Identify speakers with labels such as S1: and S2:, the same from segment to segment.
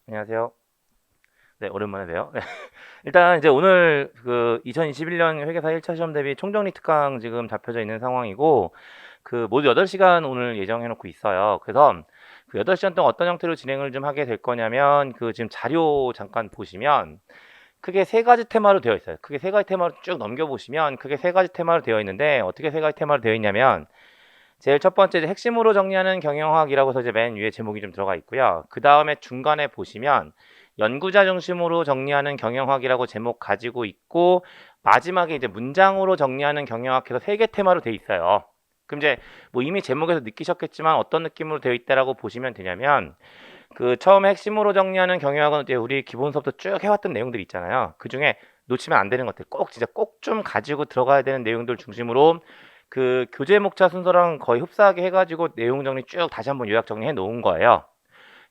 S1: 안녕하세요. 네, 오랜만에 봬요. 네. 일단 이제 오늘 그 2021년 회계사 1차 시험 대비 총정리 특강 지금 잡혀져 있는 상황이고, 그 모두 8시간 오늘 예정해 놓고 있어요. 그래서 그 8시간 동안 어떤 형태로 진행을 좀 하게 될 거냐면, 그 지금 자료 잠깐 보시면 크게 세 가지 테마로 되어 있어요. 크게 세 가지 테마로 쭉 넘겨보시면 크게 세 가지 테마로 되어 있는데, 어떻게 세 가지 테마로 되어 있냐면, 제일 첫 번째 이제 핵심으로 정리하는 경영학이라고 해서 이제 맨 위에 제목이 좀 들어가 있고요. 그 다음에 중간에 보시면 연구자 중심으로 정리하는 경영학이라고 제목 가지고 있고, 마지막에 이제 문장으로 정리하는 경영학 해서 세 개 테마로 돼 있어요. 그럼 이제 뭐 이미 제목에서 느끼셨겠지만 어떤 느낌으로 되어 있다라고 보시면 되냐면, 그 처음에 핵심으로 정리하는 경영학은 이제 우리 기본 수업부터 쭉 해왔던 내용들 있잖아요. 그 중에 놓치면 안 되는 것들, 꼭 진짜 꼭 좀 가지고 들어가야 되는 내용들 중심으로 그 교재 목차 순서랑 거의 흡사하게 해가지고 내용 정리 쭉 다시 한번 요약 정리해 놓은 거예요.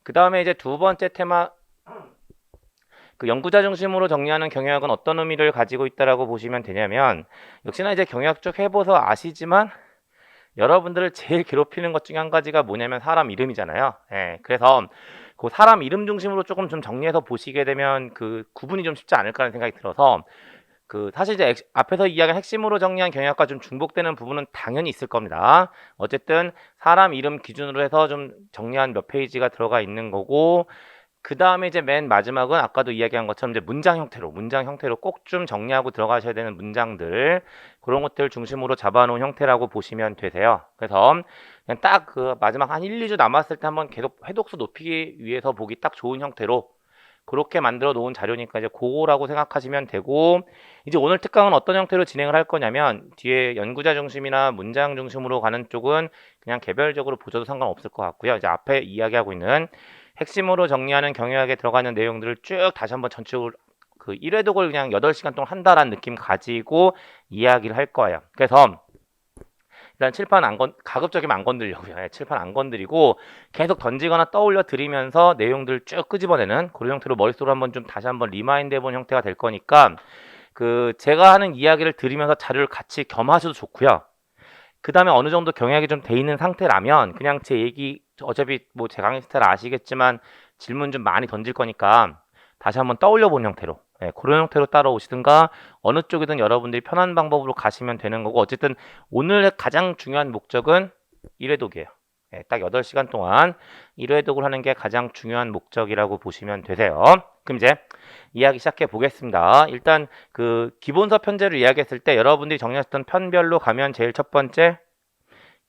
S1: 그 다음에 이제 두 번째 테마, 그 연구자 중심으로 정리하는 경영학은 어떤 의미를 가지고 있다라고 보시면 되냐면, 역시나 이제 경영학 쭉 해봐서 아시지만 여러분들을 제일 괴롭히는 것 중에 한 가지가 뭐냐면 사람 이름이잖아요. 예, 그래서 그 사람 이름 중심으로 조금 좀 정리해서 보시게 되면 그 구분이 좀 쉽지 않을까라는 생각이 들어서, 그 사실 이제 앞에서 이야기한 핵심으로 정리한 경영학과 좀 중복되는 부분은 당연히 있을 겁니다. 어쨌든 사람 이름 기준으로 해서 좀 정리한 몇 페이지가 들어가 있는 거고, 그 다음에 이제 맨 마지막은 아까도 이야기한 것처럼 이제 문장 형태로 꼭 좀 정리하고 들어가셔야 되는 문장들, 그런 것들 중심으로 잡아놓은 형태라고 보시면 되세요. 그래서 그냥 딱 그 마지막 한 1, 2주 남았을 때 한번 계속 회독수 높이기 위해서 보기 딱 좋은 형태로 그렇게 만들어 놓은 자료니까 이제 그거라고 생각하시면 되고, 이제 오늘 특강은 어떤 형태로 진행을 할 거냐면, 뒤에 연구자 중심이나 문장 중심으로 가는 쪽은 그냥 개별적으로 보셔도 상관없을 것 같고요. 이제 앞에 이야기하고 있는 핵심으로 정리하는 경영학에 들어가는 내용들을 쭉 다시 한번 전체적으로 그 1회독을 그냥 8시간 동안 한다라는 느낌 가지고 이야기를 할 거예요. 그래서 일단 칠판 가급적이면 안 건드리려고요. 예, 칠판 안 건드리고 계속 던지거나 떠올려 드리면서 내용들 쭉 끄집어내는 그런 형태로 머릿속으로 한번 좀 다시 한번 리마인드 해본 형태가 될 거니까, 그 제가 하는 이야기를 들으면서 자료를 같이 겸하셔도 좋고요. 그 다음에 어느 정도 경약이 좀 돼 있는 상태라면 그냥 제 얘기, 어차피 뭐 제 강의 스타일 아시겠지만 질문 좀 많이 던질 거니까 다시 한번 떠올려 본 형태로, 예, 그런 형태로 따라오시든가 어느 쪽이든 여러분들이 편한 방법으로 가시면 되는 거고, 어쨌든 오늘의 가장 중요한 목적은 1회독이에요. 예, 딱 8시간 동안 1회독을 하는 게 가장 중요한 목적이라고 보시면 되세요. 그럼 이제 이야기 시작해 보겠습니다. 일단 그 기본서 편제를 이야기했을 때 여러분들이 정리하셨던 편별로 가면 제일 첫 번째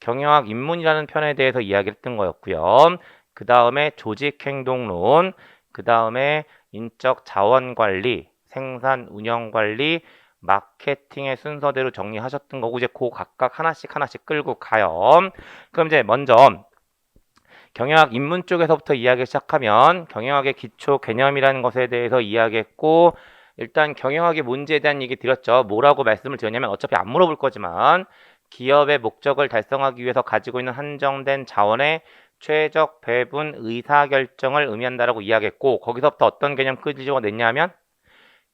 S1: 경영학 입문이라는 편에 대해서 이야기를 했던 거였고요. 그 다음에 조직행동론, 그 다음에 인적 자원관리, 생산 운영관리, 마케팅의 순서대로 정리하셨던 거고, 이제 그 각각 하나씩 하나씩 끌고 가요. 그럼 이제 먼저 경영학 입문 쪽에서부터 이야기 시작하면 경영학의 기초 개념이라는 것에 대해서 이야기했고, 일단 경영학의 문제에 대한 얘기 드렸죠. 뭐라고 말씀을 드렸냐면 어차피 안 물어볼 거지만 기업의 목적을 달성하기 위해서 가지고 있는 한정된 자원의 최적 배분 의사결정을 의미한다라고 이야기했고, 거기서부터 어떤 개념 끄집어냈냐면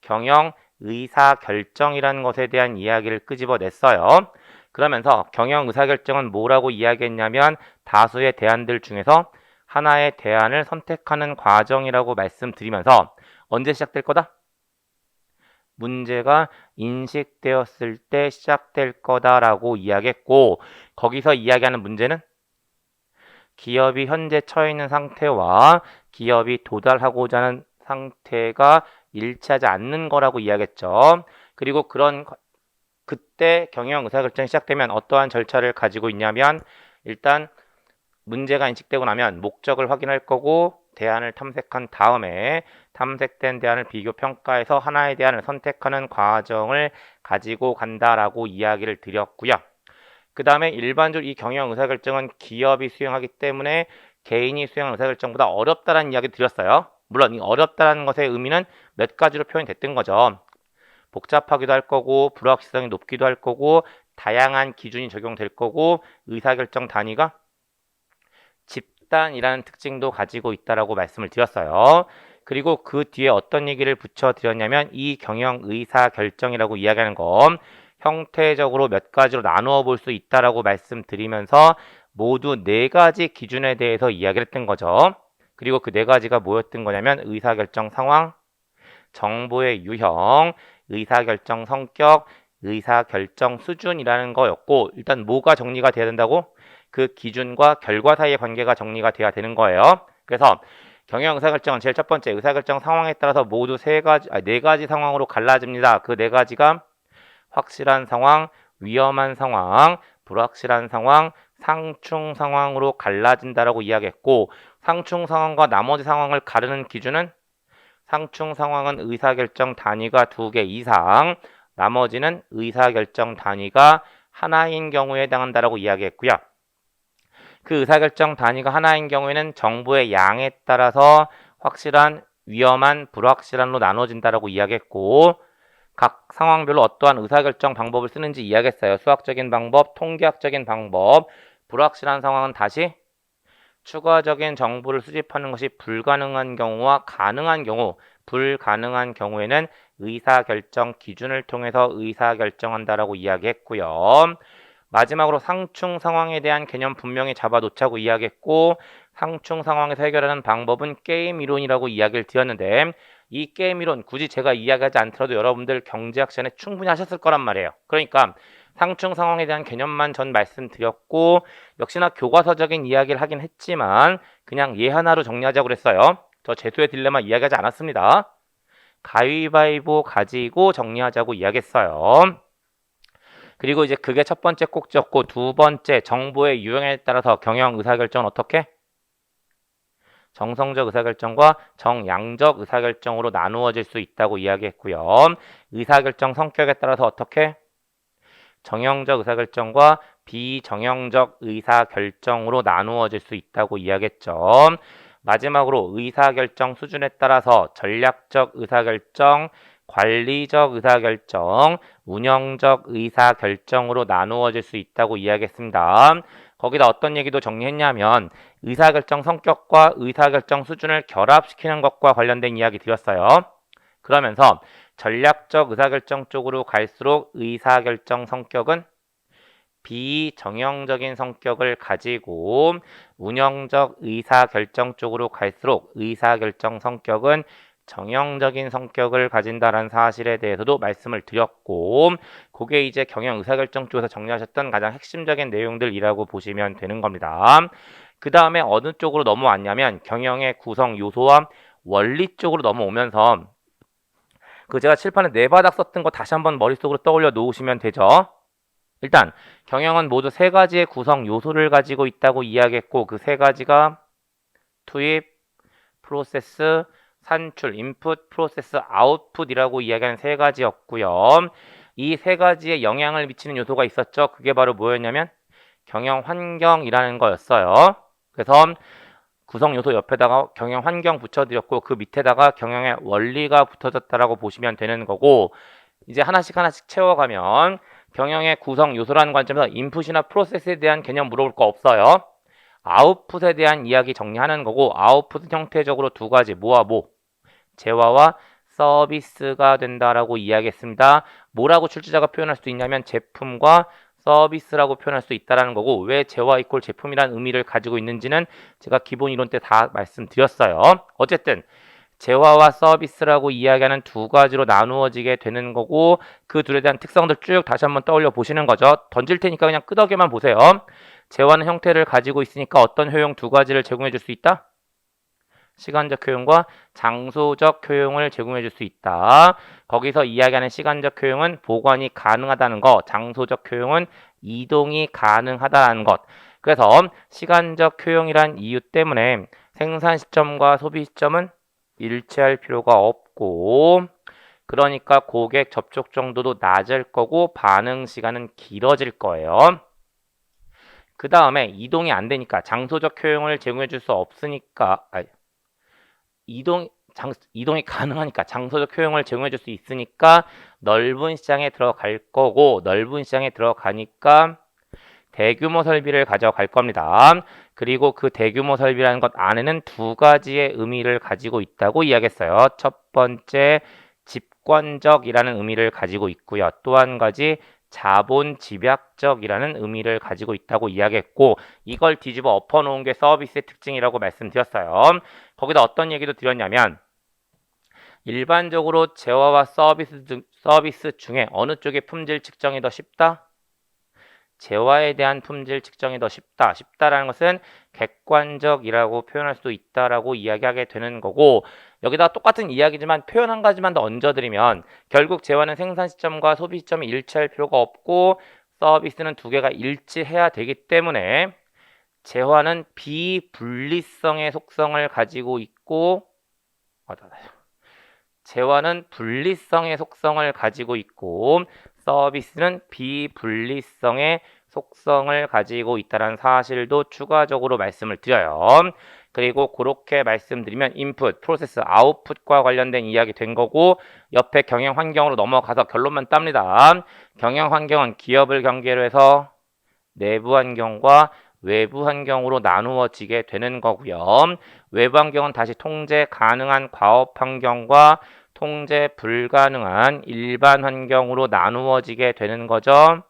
S1: 경영 의사결정이라는 것에 대한 이야기를 끄집어냈어요. 그러면서 경영 의사결정은 뭐라고 이야기했냐면 다수의 대안들 중에서 하나의 대안을 선택하는 과정이라고 말씀드리면서 언제 시작될 거다? 문제가 인식되었을 때 시작될 거다라고 이야기했고, 거기서 이야기하는 문제는 기업이 현재 처해 있는 상태와 기업이 도달하고자 하는 상태가 일치하지 않는 거라고 이야기했죠. 그리고 그때 경영 의사결정이 시작되면 어떠한 절차를 가지고 있냐면, 일단 문제가 인식되고 나면 목적을 확인할 거고, 대안을 탐색한 다음에 탐색된 대안을 비교 평가해서 하나의 대안을 선택하는 과정을 가지고 간다라고 이야기를 드렸고요. 그 다음에 일반적으로 이 경영 의사결정은 기업이 수행하기 때문에 개인이 수행한 의사결정보다 어렵다라는 이야기 드렸어요. 물론 이 어렵다라는 것의 의미는 몇 가지로 표현됐던 거죠. 복잡하기도 할 거고, 불확실성이 높기도 할 거고, 다양한 기준이 적용될 거고, 의사결정 단위가 집단이라는 특징도 가지고 있다라고 말씀을 드렸어요. 그리고 그 뒤에 어떤 얘기를 붙여드렸냐면 이 경영 의사결정이라고 이야기하는 건 형태적으로 몇 가지로 나누어 볼 수 있다라고 말씀드리면서 모두 4가지 기준에 대해서 이야기를 했던 거죠. 그리고 그 네 가지가 뭐였던 거냐면 의사결정 상황, 정보의 유형, 의사결정 성격, 의사결정 수준이라는 거였고, 일단 뭐가 정리가 돼야 된다고? 그 기준과 결과 사이의 관계가 정리가 돼야 되는 거예요. 그래서 경영 의사결정은 제일 첫 번째 의사결정 상황에 따라서 모두 네 가지 상황으로 갈라집니다. 그 네 가지가 확실한 상황, 위험한 상황, 불확실한 상황, 상충 상황으로 갈라진다라고 이야기했고, 상충 상황과 나머지 상황을 가르는 기준은 상충 상황은 의사결정 단위가 2개 이상, 나머지는 의사결정 단위가 하나인 경우에 해당한다라고 이야기했고요. 그 의사결정 단위가 하나인 경우에는 정보의 양에 따라서 확실한, 위험한, 불확실한로 나눠진다라고 이야기했고, 각 상황별로 어떠한 의사결정 방법을 쓰는지 이야기했어요. 수학적인 방법, 통계학적인 방법. 불확실한 상황은 다시 추가적인 정보를 수집하는 것이 불가능한 경우와 가능한 경우, 불가능한 경우에는 의사결정 기준을 통해서 의사결정한다라고 이야기했고요. 마지막으로 상충 상황에 대한 개념 분명히 잡아놓자고 이야기했고, 상충 상황에서 해결하는 방법은 게임 이론이라고 이야기를 드렸는데, 이 게임 이론 굳이 제가 이야기하지 않더라도 여러분들 경제학 시간에 충분히 하셨을 거란 말이에요. 그러니까 상충 상황에 대한 개념만 전 말씀드렸고, 역시나 교과서적인 이야기를 하긴 했지만 그냥 예 하나로 정리하자고 그랬어요. 저 재수의 딜레마 이야기하지 않았습니다. 가위바위보 가지고 정리하자고 이야기했어요. 그리고 이제 그게 첫 번째 꼭지였고, 두 번째 정보의 유형에 따라서 경영 의사결정은 어떻게? 정성적 의사결정과 정양적 의사결정으로 나누어질 수 있다고 이야기했고요. 의사결정 성격에 따라서 어떻게? 정형적 의사결정과 비정형적 의사결정으로 나누어질 수 있다고 이야기했죠. 마지막으로 의사결정 수준에 따라서 전략적 의사결정, 관리적 의사결정, 운영적 의사결정으로 나누어질 수 있다고 이야기했습니다. 거기다 어떤 얘기도 정리했냐면 의사결정 성격과 의사결정 수준을 결합시키는 것과 관련된 이야기 드렸어요. 그러면서 전략적 의사결정 쪽으로 갈수록 의사결정 성격은 비정형적인 성격을 가지고, 운영적 의사결정 쪽으로 갈수록 의사결정 성격은 정형적인 성격을 가진다는 사실에 대해서도 말씀을 드렸고, 그게 이제 경영 의사결정 쪽에서 정리하셨던 가장 핵심적인 내용들이라고 보시면 되는 겁니다. 그 다음에 어느 쪽으로 넘어왔냐면 경영의 구성 요소와 원리 쪽으로 넘어오면서 그 제가 칠판에 네 바닥 썼던 거 다시 한번 머릿속으로 떠올려 놓으시면 되죠. 일단 경영은 모두 세 가지의 구성 요소를 가지고 있다고 이야기했고, 그 세 가지가 투입, 프로세스, 산출, 인풋, 프로세스, 아웃풋이라고 이야기하는 세 가지였고요. 이 세 가지에 영향을 미치는 요소가 있었죠. 그게 바로 뭐였냐면 경영 환경이라는 거였어요. 그래서 구성 요소 옆에다가 경영 환경 붙여드렸고, 그 밑에다가 경영의 원리가 붙어졌다라고 보시면 되는 거고, 이제 하나씩 채워가면 경영의 구성 요소라는 관점에서 인풋이나 프로세스에 대한 개념 물어볼 거 없어요. 아웃풋에 대한 이야기 정리하는 거고, 아웃풋은 형태적으로 두 가지, 뭐와 뭐? 재화와 서비스가 된다라고 이야기했습니다. 뭐라고 출제자가 표현할 수 있냐면 제품과 서비스라고 표현할 수 있다라는 거고, 왜 재화 이퀄 제품이라는 의미를 가지고 있는지는 제가 기본 이론 때 다 말씀드렸어요. 어쨌든 재화와 서비스라고 이야기하는 두 가지로 나누어지게 되는 거고, 그 둘에 대한 특성들 쭉 다시 한번 떠올려 보시는 거죠. 던질 테니까 그냥 끄덕여만 보세요. 재화는 형태를 가지고 있으니까 어떤 효용 두 가지를 제공해 줄 수 있다? 시간적 효용과 장소적 효용을 제공해 줄 수 있다. 거기서 이야기하는 시간적 효용은 보관이 가능하다는 것, 장소적 효용은 이동이 가능하다는 것. 그래서 시간적 효용이란 이유 때문에 생산 시점과 소비 시점은 일치할 필요가 없고, 그러니까 고객 접촉 정도도 낮을 거고 반응 시간은 길어질 거예요. 그 다음에 이동이 안 되니까 장소적 효용을 제공해 줄 수 없으니까, 이동이 가능하니까 장소적 효용을 제공해 줄 수 있으니까 넓은 시장에 들어갈 거고, 넓은 시장에 들어가니까 대규모 설비를 가져갈 겁니다. 그리고 그 대규모 설비라는 것 안에는 두 가지의 의미를 가지고 있다고 이야기했어요. 첫 번째, 집권적이라는 의미를 가지고 있고요. 또 한 가지, 자본 집약적이라는 의미를 가지고 있다고 이야기했고, 이걸 뒤집어 엎어놓은 게 서비스의 특징이라고 말씀드렸어요. 거기다 어떤 얘기도 드렸냐면, 일반적으로 재화와 서비스 중에 어느 쪽의 품질 측정이 더 쉽다? 재화에 대한 품질 측정이 더 쉽다. 쉽다라는 것은 객관적이라고 표현할 수도 있다라고 이야기하게 되는 거고, 여기다 똑같은 이야기지만 표현 한 가지만 더 얹어드리면, 결국 재화는 생산 시점과 소비 시점이 일치할 필요가 없고 서비스는 두 개가 일치해야 되기 때문에 재화는 비분리성의 속성을 가지고 있고, 재화는 분리성의 속성을 가지고 있고 서비스는 비분리성의 속성을 가지고 있다는 사실도 추가적으로 말씀을 드려요. 그리고 그렇게 말씀드리면 인풋, 프로세스, 아웃풋과 관련된 이야기 된 거고, 옆에 경영 환경으로 넘어가서 결론만 땁니다. 경영 환경은 기업을 경계로 해서 내부 환경과 외부 환경으로 나누어지게 되는 거고요. 외부 환경은 다시 통제 가능한 과업 환경과 통제 불가능한 일반 환경으로 나누어지게 되는 거죠.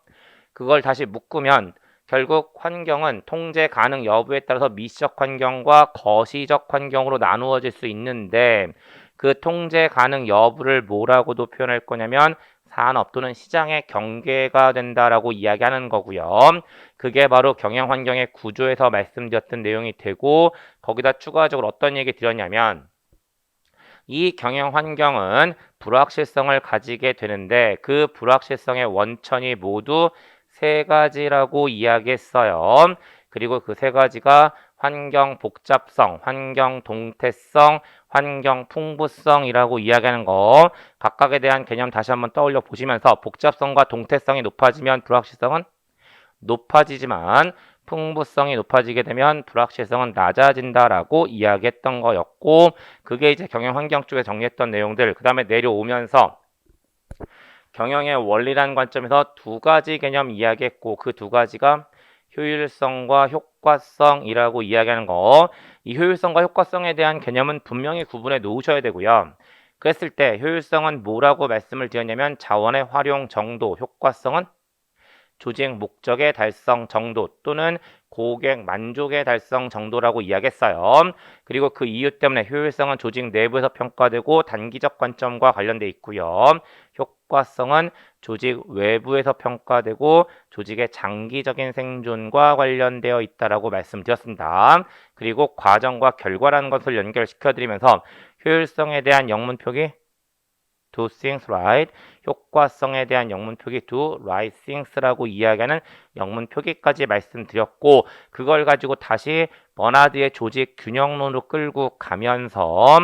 S1: 그걸 다시 묶으면 결국 환경은 통제 가능 여부에 따라서 미시적 환경과 거시적 환경으로 나누어질 수 있는데, 그 통제 가능 여부를 뭐라고도 표현할 거냐면 산업 또는 시장의 경계가 된다라고 이야기하는 거고요. 그게 바로 경영 환경의 구조에서 말씀드렸던 내용이 되고, 거기다 추가적으로 어떤 얘기 드렸냐면, 이 경영 환경은 불확실성을 가지게 되는데 그 불확실성의 원천이 모두 세 가지라고 이야기했어요. 그리고 그 세 가지가 환경 복잡성, 환경 동태성, 환경 풍부성이라고 이야기하는 거, 각각에 대한 개념 다시 한번 떠올려 보시면서 복잡성과 동태성이 높아지면 불확실성은 높아지지만 풍부성이 높아지게 되면 불확실성은 낮아진다라고 이야기했던 거였고, 그게 이제 경영 환경 쪽에 정리했던 내용들. 그 다음에 내려오면서 경영의 원리라는 관점에서 두 가지 개념 이야기했고, 그 두 가지가 효율성과 효과성이라고 이야기하는 거. 이 효율성과 효과성에 대한 개념은 분명히 구분해 놓으셔야 되고요. 그랬을 때 효율성은 뭐라고 말씀을 드렸냐면 자원의 활용 정도, 효과성은 조직 목적의 달성 정도 또는 고객 만족의 달성 정도라고 이야기했어요. 그리고 그 이유 때문에 효율성은 조직 내부에서 평가되고 단기적 관점과 관련돼 있고요. 효과성은 조직 외부에서 평가되고 조직의 장기적인 생존과 관련되어 있다라고 말씀드렸습니다. 그리고 과정과 결과라는 것을 연결시켜 드리면서 효율성에 대한 영문 표기 do things right, 효과성에 대한 영문 표기 do right things라고 이야기하는 영문 표기까지 말씀드렸고, 그걸 가지고 다시 버나드의 조직 균형론으로 끌고 가면서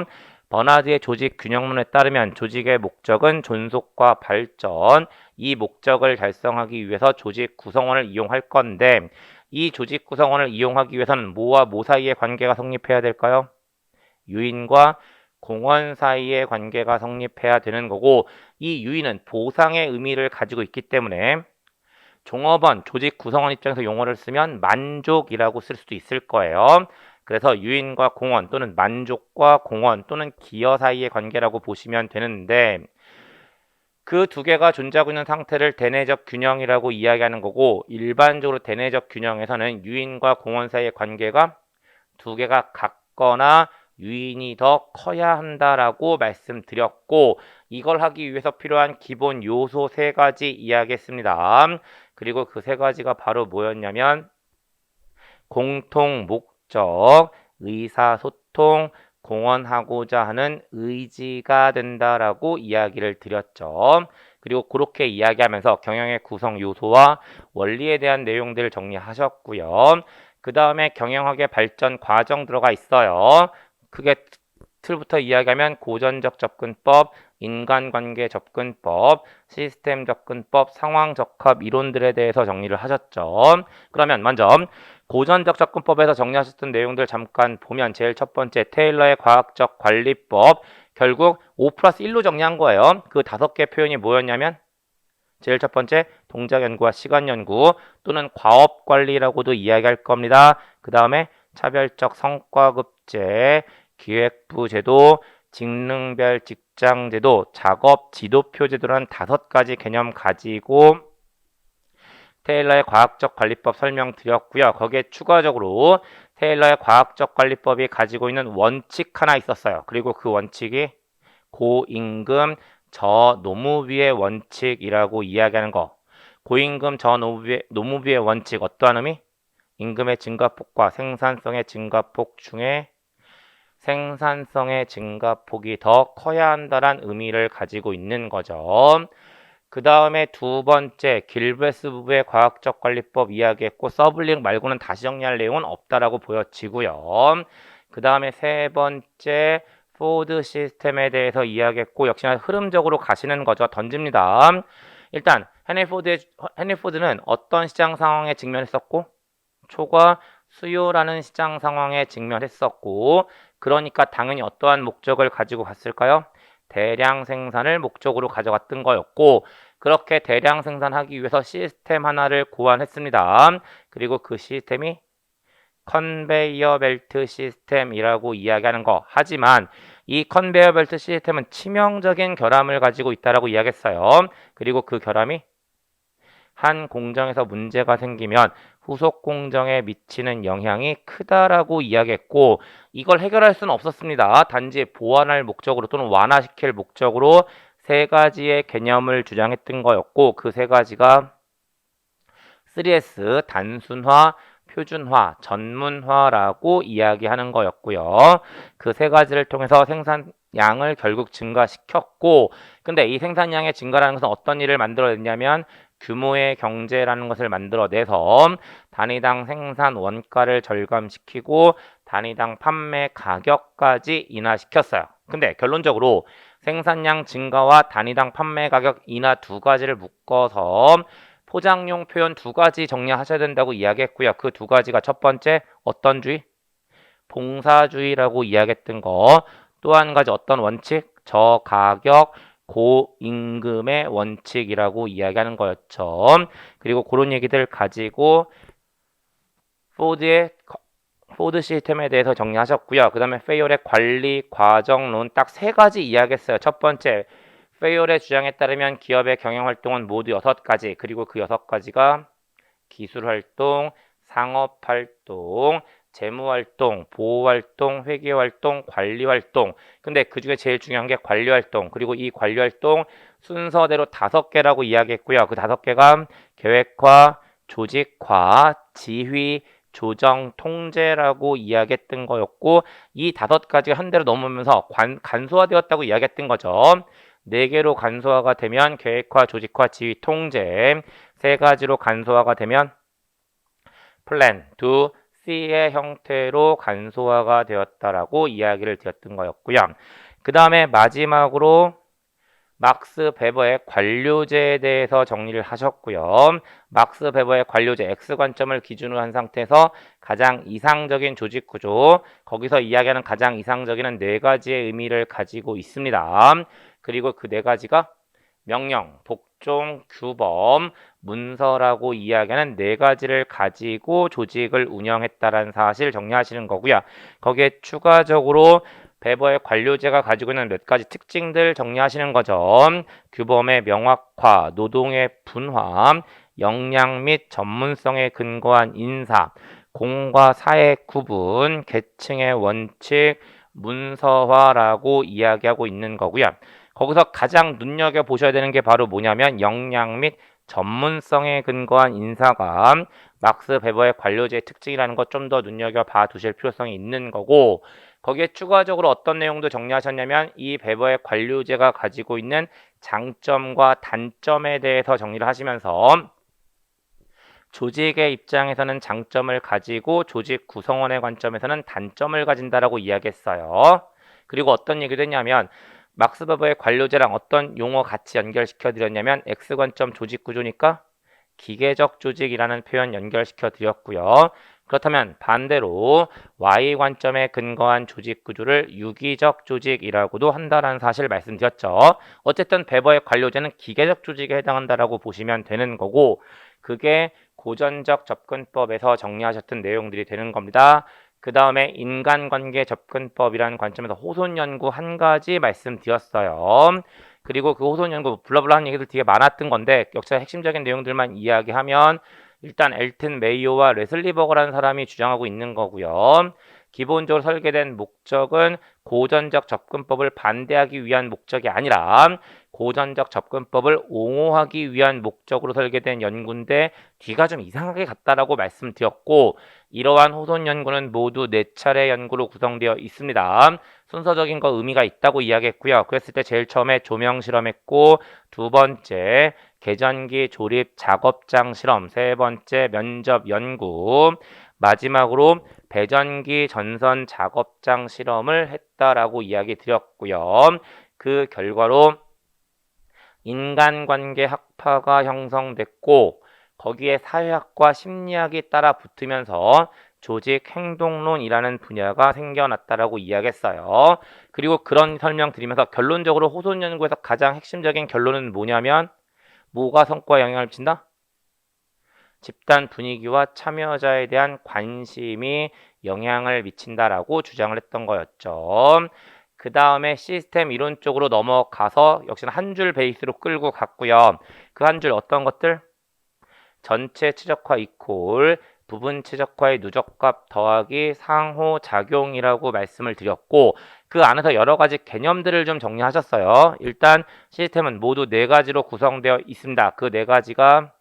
S1: 버나드의 조직 균형론에 따르면 조직의 목적은 존속과 발전, 이 목적을 달성하기 위해서 조직 구성원을 이용할 건데, 이 조직 구성원을 이용하기 위해서는 뭐와 뭐 사이의 관계가 성립해야 될까요? 유인과 공원 사이의 관계가 성립해야 되는 거고, 이 유인은 보상의 의미를 가지고 있기 때문에 종업원, 조직 구성원 입장에서 용어를 쓰면 만족이라고 쓸 수도 있을 거예요. 그래서 유인과 공원 또는 만족과 공원 또는 기여 사이의 관계라고 보시면 되는데, 그 두 개가 존재하고 있는 상태를 대내적 균형이라고 이야기하는 거고, 일반적으로 대내적 균형에서는 유인과 공원 사이의 관계가 두 개가 같거나 유인이 더 커야 한다라고 말씀드렸고, 이걸 하기 위해서 필요한 기본 요소 세 가지 이야기했습니다. 그리고 그 세 가지가 바로 뭐였냐면 공통 목적, 의사소통, 공헌하고자 하는 의지가 된다라고 이야기를 드렸죠. 그리고 그렇게 이야기하면서 경영의 구성 요소와 원리에 대한 내용들을 정리하셨고요. 그 다음에 경영학의 발전 과정 들어가 있어요. 크게 틀부터 이야기하면 고전적 접근법, 인간관계 접근법, 시스템 접근법, 상황 적합 이론들에 대해서 정리를 하셨죠. 그러면 먼저 고전적 접근법에서 정리하셨던 내용들 잠깐 보면 제일 첫 번째 테일러의 과학적 관리법, 결국 5+1로 정리한 거예요. 그 5개 표현이 뭐였냐면 제일 첫 번째 동작 연구와 시간 연구 또는 과업 관리라고도 이야기할 겁니다. 그 다음에 차별적 성과급제, 기획부 제도, 직능별 직장 제도, 작업 지도표 제도라는 5가지 개념 가지고 테일러의 과학적 관리법 설명드렸고요. 거기에 추가적으로 테일러의 과학적 관리법이 가지고 있는 원칙 하나 있었어요. 그리고 그 원칙이 고임금 저노무비의 원칙이라고 이야기하는 거. 고임금 저노무비의 원칙 어떠한 의미? 임금의 증가폭과 생산성의 증가폭 중에 생산성의 증가폭이 더 커야 한다는 의미를 가지고 있는 거죠. 그 다음에 두 번째 길브레스 부부의 과학적 관리법 이야기했고 서블링 말고는 다시 정리할 내용은 없다라고 보여지고요. 그 다음에 세 번째 포드 시스템에 대해서 이야기했고 역시나 흐름적으로 가시는 거죠. 던집니다. 일단 헨리 포드는 어떤 시장 상황에 직면했었고 초과 수요라는 시장 상황에 직면했었고 그러니까 당연히 어떠한 목적을 가지고 갔을까요? 대량 생산을 목적으로 가져갔던 거였고 그렇게 대량 생산하기 위해서 시스템 하나를 고안했습니다. 그리고 그 시스템이 컨베이어 벨트 시스템이라고 이야기하는 거. 하지만 이 컨베이어 벨트 시스템은 치명적인 결함을 가지고 있다라고 이야기했어요. 그리고 그 결함이 한 공정에서 문제가 생기면 후속 공정에 미치는 영향이 크다라고 이야기했고 이걸 해결할 수는 없었습니다. 단지 보완할 목적으로 또는 완화시킬 목적으로 세 가지의 개념을 주장했던 거였고 그 세 가지가 3S 단순화, 표준화, 전문화라고 이야기하는 거였고요. 그 세 가지를 통해서 생산량을 결국 증가시켰고 근데 이 생산량의 증가라는 것은 어떤 일을 만들어냈냐면 규모의 경제라는 것을 만들어내서 단위당 생산 원가를 절감시키고 단위당 판매 가격까지 인하시켰어요. 근데 결론적으로 생산량 증가와 단위당 판매 가격 인하 두 가지를 묶어서 포장용 표현 두 가지 정리하셔야 된다고 이야기했고요. 그 두 가지가 첫 번째 어떤 주의? 봉사주의라고 이야기했던 거. 또 한 가지 어떤 원칙? 저가격 고임금의 원칙이라고 이야기하는 거였죠. 그리고 그런 얘기들 가지고 포드 시스템에 대해서 정리하셨고요. 그 다음에 페이올의 관리 과정론 딱 세 가지 이야기했어요. 첫 번째 페이올의 주장에 따르면 기업의 경영활동은 모두 6가지 그리고 그 6가지가 기술활동, 상업활동, 재무활동, 보호활동, 회계활동, 관리활동. 근데 그 중에 제일 중요한 게 관리활동. 그리고 이 관리활동 순서대로 5개라고 이야기했고요. 그 5개가 계획화, 조직화, 지휘, 조정, 통제라고 이야기했던 거였고 이 5가지가 한 대로 넘으면서 간소화되었다고 이야기했던 거죠. 4개로 간소화가 되면 계획화, 조직화, 지휘, 통제 3가지로 간소화가 되면 플랜, C의 형태로 간소화가 되었다라고 이야기를 드렸던 거였고요. 그 다음에 마지막으로 막스 베버의 관료제에 대해서 정리를 하셨고요. 막스 베버의 관료제 X관점을 기준으로 한 상태에서 가장 이상적인 조직 구조, 거기서 이야기하는 가장 이상적인 4가지의 의미를 가지고 있습니다. 그리고 그 4가지가 명령, 복종, 규범, 문서라고 이야기하는 4가지를 가지고 조직을 운영했다라는 사실 정리하시는 거고요. 거기에 추가적으로 베버의 관료제가 가지고 있는 몇 가지 특징들 정리하시는 거죠. 규범의 명확화, 노동의 분화, 역량 및 전문성에 근거한 인사, 공과 사의 구분, 계층의 원칙, 문서화라고 이야기하고 있는 거고요. 거기서 가장 눈여겨보셔야 되는 게 바로 뭐냐면 역량 및 전문성에 근거한 인사가 막스 베버의 관료제의 특징이라는 것 좀 더 눈여겨봐 두실 필요성이 있는 거고 거기에 추가적으로 어떤 내용도 정리하셨냐면 이 베버의 관료제가 가지고 있는 장점과 단점에 대해서 정리를 하시면서 조직의 입장에서는 장점을 가지고 조직 구성원의 관점에서는 단점을 가진다라고 이야기했어요. 그리고 어떤 얘기도 했냐면 막스 베버의 관료제랑 어떤 용어 같이 연결시켜 드렸냐면 X관점 조직 구조니까 기계적 조직이라는 표현 연결시켜 드렸고요. 그렇다면 반대로 Y관점에 근거한 조직 구조를 유기적 조직이라고도 한다라는 사실을 말씀드렸죠. 어쨌든 베버의 관료제는 기계적 조직에 해당한다라고 보시면 되는 거고 그게 고전적 접근법에서 정리하셨던 내용들이 되는 겁니다. 그 다음에 인간관계 접근법이라는 관점에서 호손 연구 한 가지 말씀드렸어요. 그리고 그 호손 연구 블라블라 하는 얘기들 되게 많았던 건데 역사 핵심적인 내용들만 이야기하면 일단 엘튼 메이오와 레슬리 버거라는 사람이 주장하고 있는 거고요. 기본적으로 설계된 목적은 고전적 접근법을 반대하기 위한 목적이 아니라 고전적 접근법을 옹호하기 위한 목적으로 설계된 연구인데 뒤가 좀 이상하게 갔다라고 말씀드렸고, 이러한 호손 연구는 모두 4차례 연구로 구성되어 있습니다. 순서적인 거 의미가 있다고 이야기했고요. 그랬을 때 제일 처음에 조명 실험했고, 두 번째 계전기 조립 작업장 실험, 세 번째 면접 연구, 마지막으로 배전기 전선 작업장 실험을 했다라고 이야기 드렸고요. 그 결과로 인간관계 학파가 형성됐고 거기에 사회학과 심리학이 따라 붙으면서 조직 행동론이라는 분야가 생겨났다라고 이야기했어요. 그리고 그런 설명 드리면서 결론적으로 호손 연구에서 가장 핵심적인 결론은 뭐냐면 뭐가 성과에 영향을 미친다? 집단 분위기와 참여자에 대한 관심이 영향을 미친다라고 주장을 했던 거였죠. 그 다음에 시스템 이론 쪽으로 넘어가서 역시나 한 줄 베이스로 끌고 갔고요. 그 한 줄 어떤 것들? 전체 최적화 이퀄 부분 최적화의 누적값 더하기 상호작용이라고 말씀을 드렸고, 그 안에서 여러 가지 개념들을 좀 정리하셨어요. 일단 시스템은 모두 4가지로 구성되어 있습니다. 그 4가지가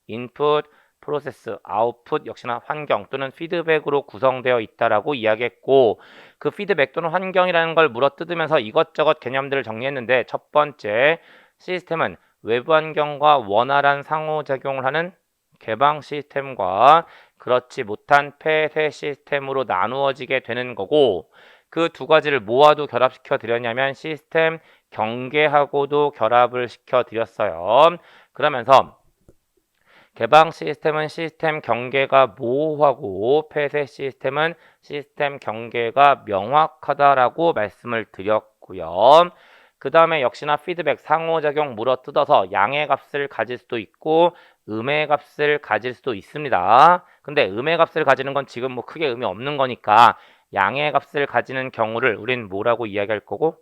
S1: 인풋, 프로세스, 아웃풋, 역시나 환경 또는 피드백으로 구성되어 있다라고 이야기했고, 그 피드백 또는 환경이라는 걸 물어뜯으면서 이것저것 개념들을 정리했는데, 첫 번째 시스템은 외부 환경과 원활한 상호작용을 하는 개방 시스템과 그렇지 못한 폐쇄 시스템으로 나누어지게 되는 거고, 그 두 가지를 모아도 결합시켜 드렸냐면 시스템 경계하고도 결합을 시켜 드렸어요. 그러면서 개방 시스템은 시스템 경계가 모호하고 폐쇄 시스템은 시스템 경계가 명확하다라고 말씀을 드렸고요. 그 다음에 역시나 피드백 상호작용 물어뜯어서 양의 값을 가질 수도 있고 음의 값을 가질 수도 있습니다. 근데 음의 값을 가지는 건 지금 뭐 크게 의미 없는 거니까 양의 값을 가지는 경우를 우린 뭐라고 이야기할 거고?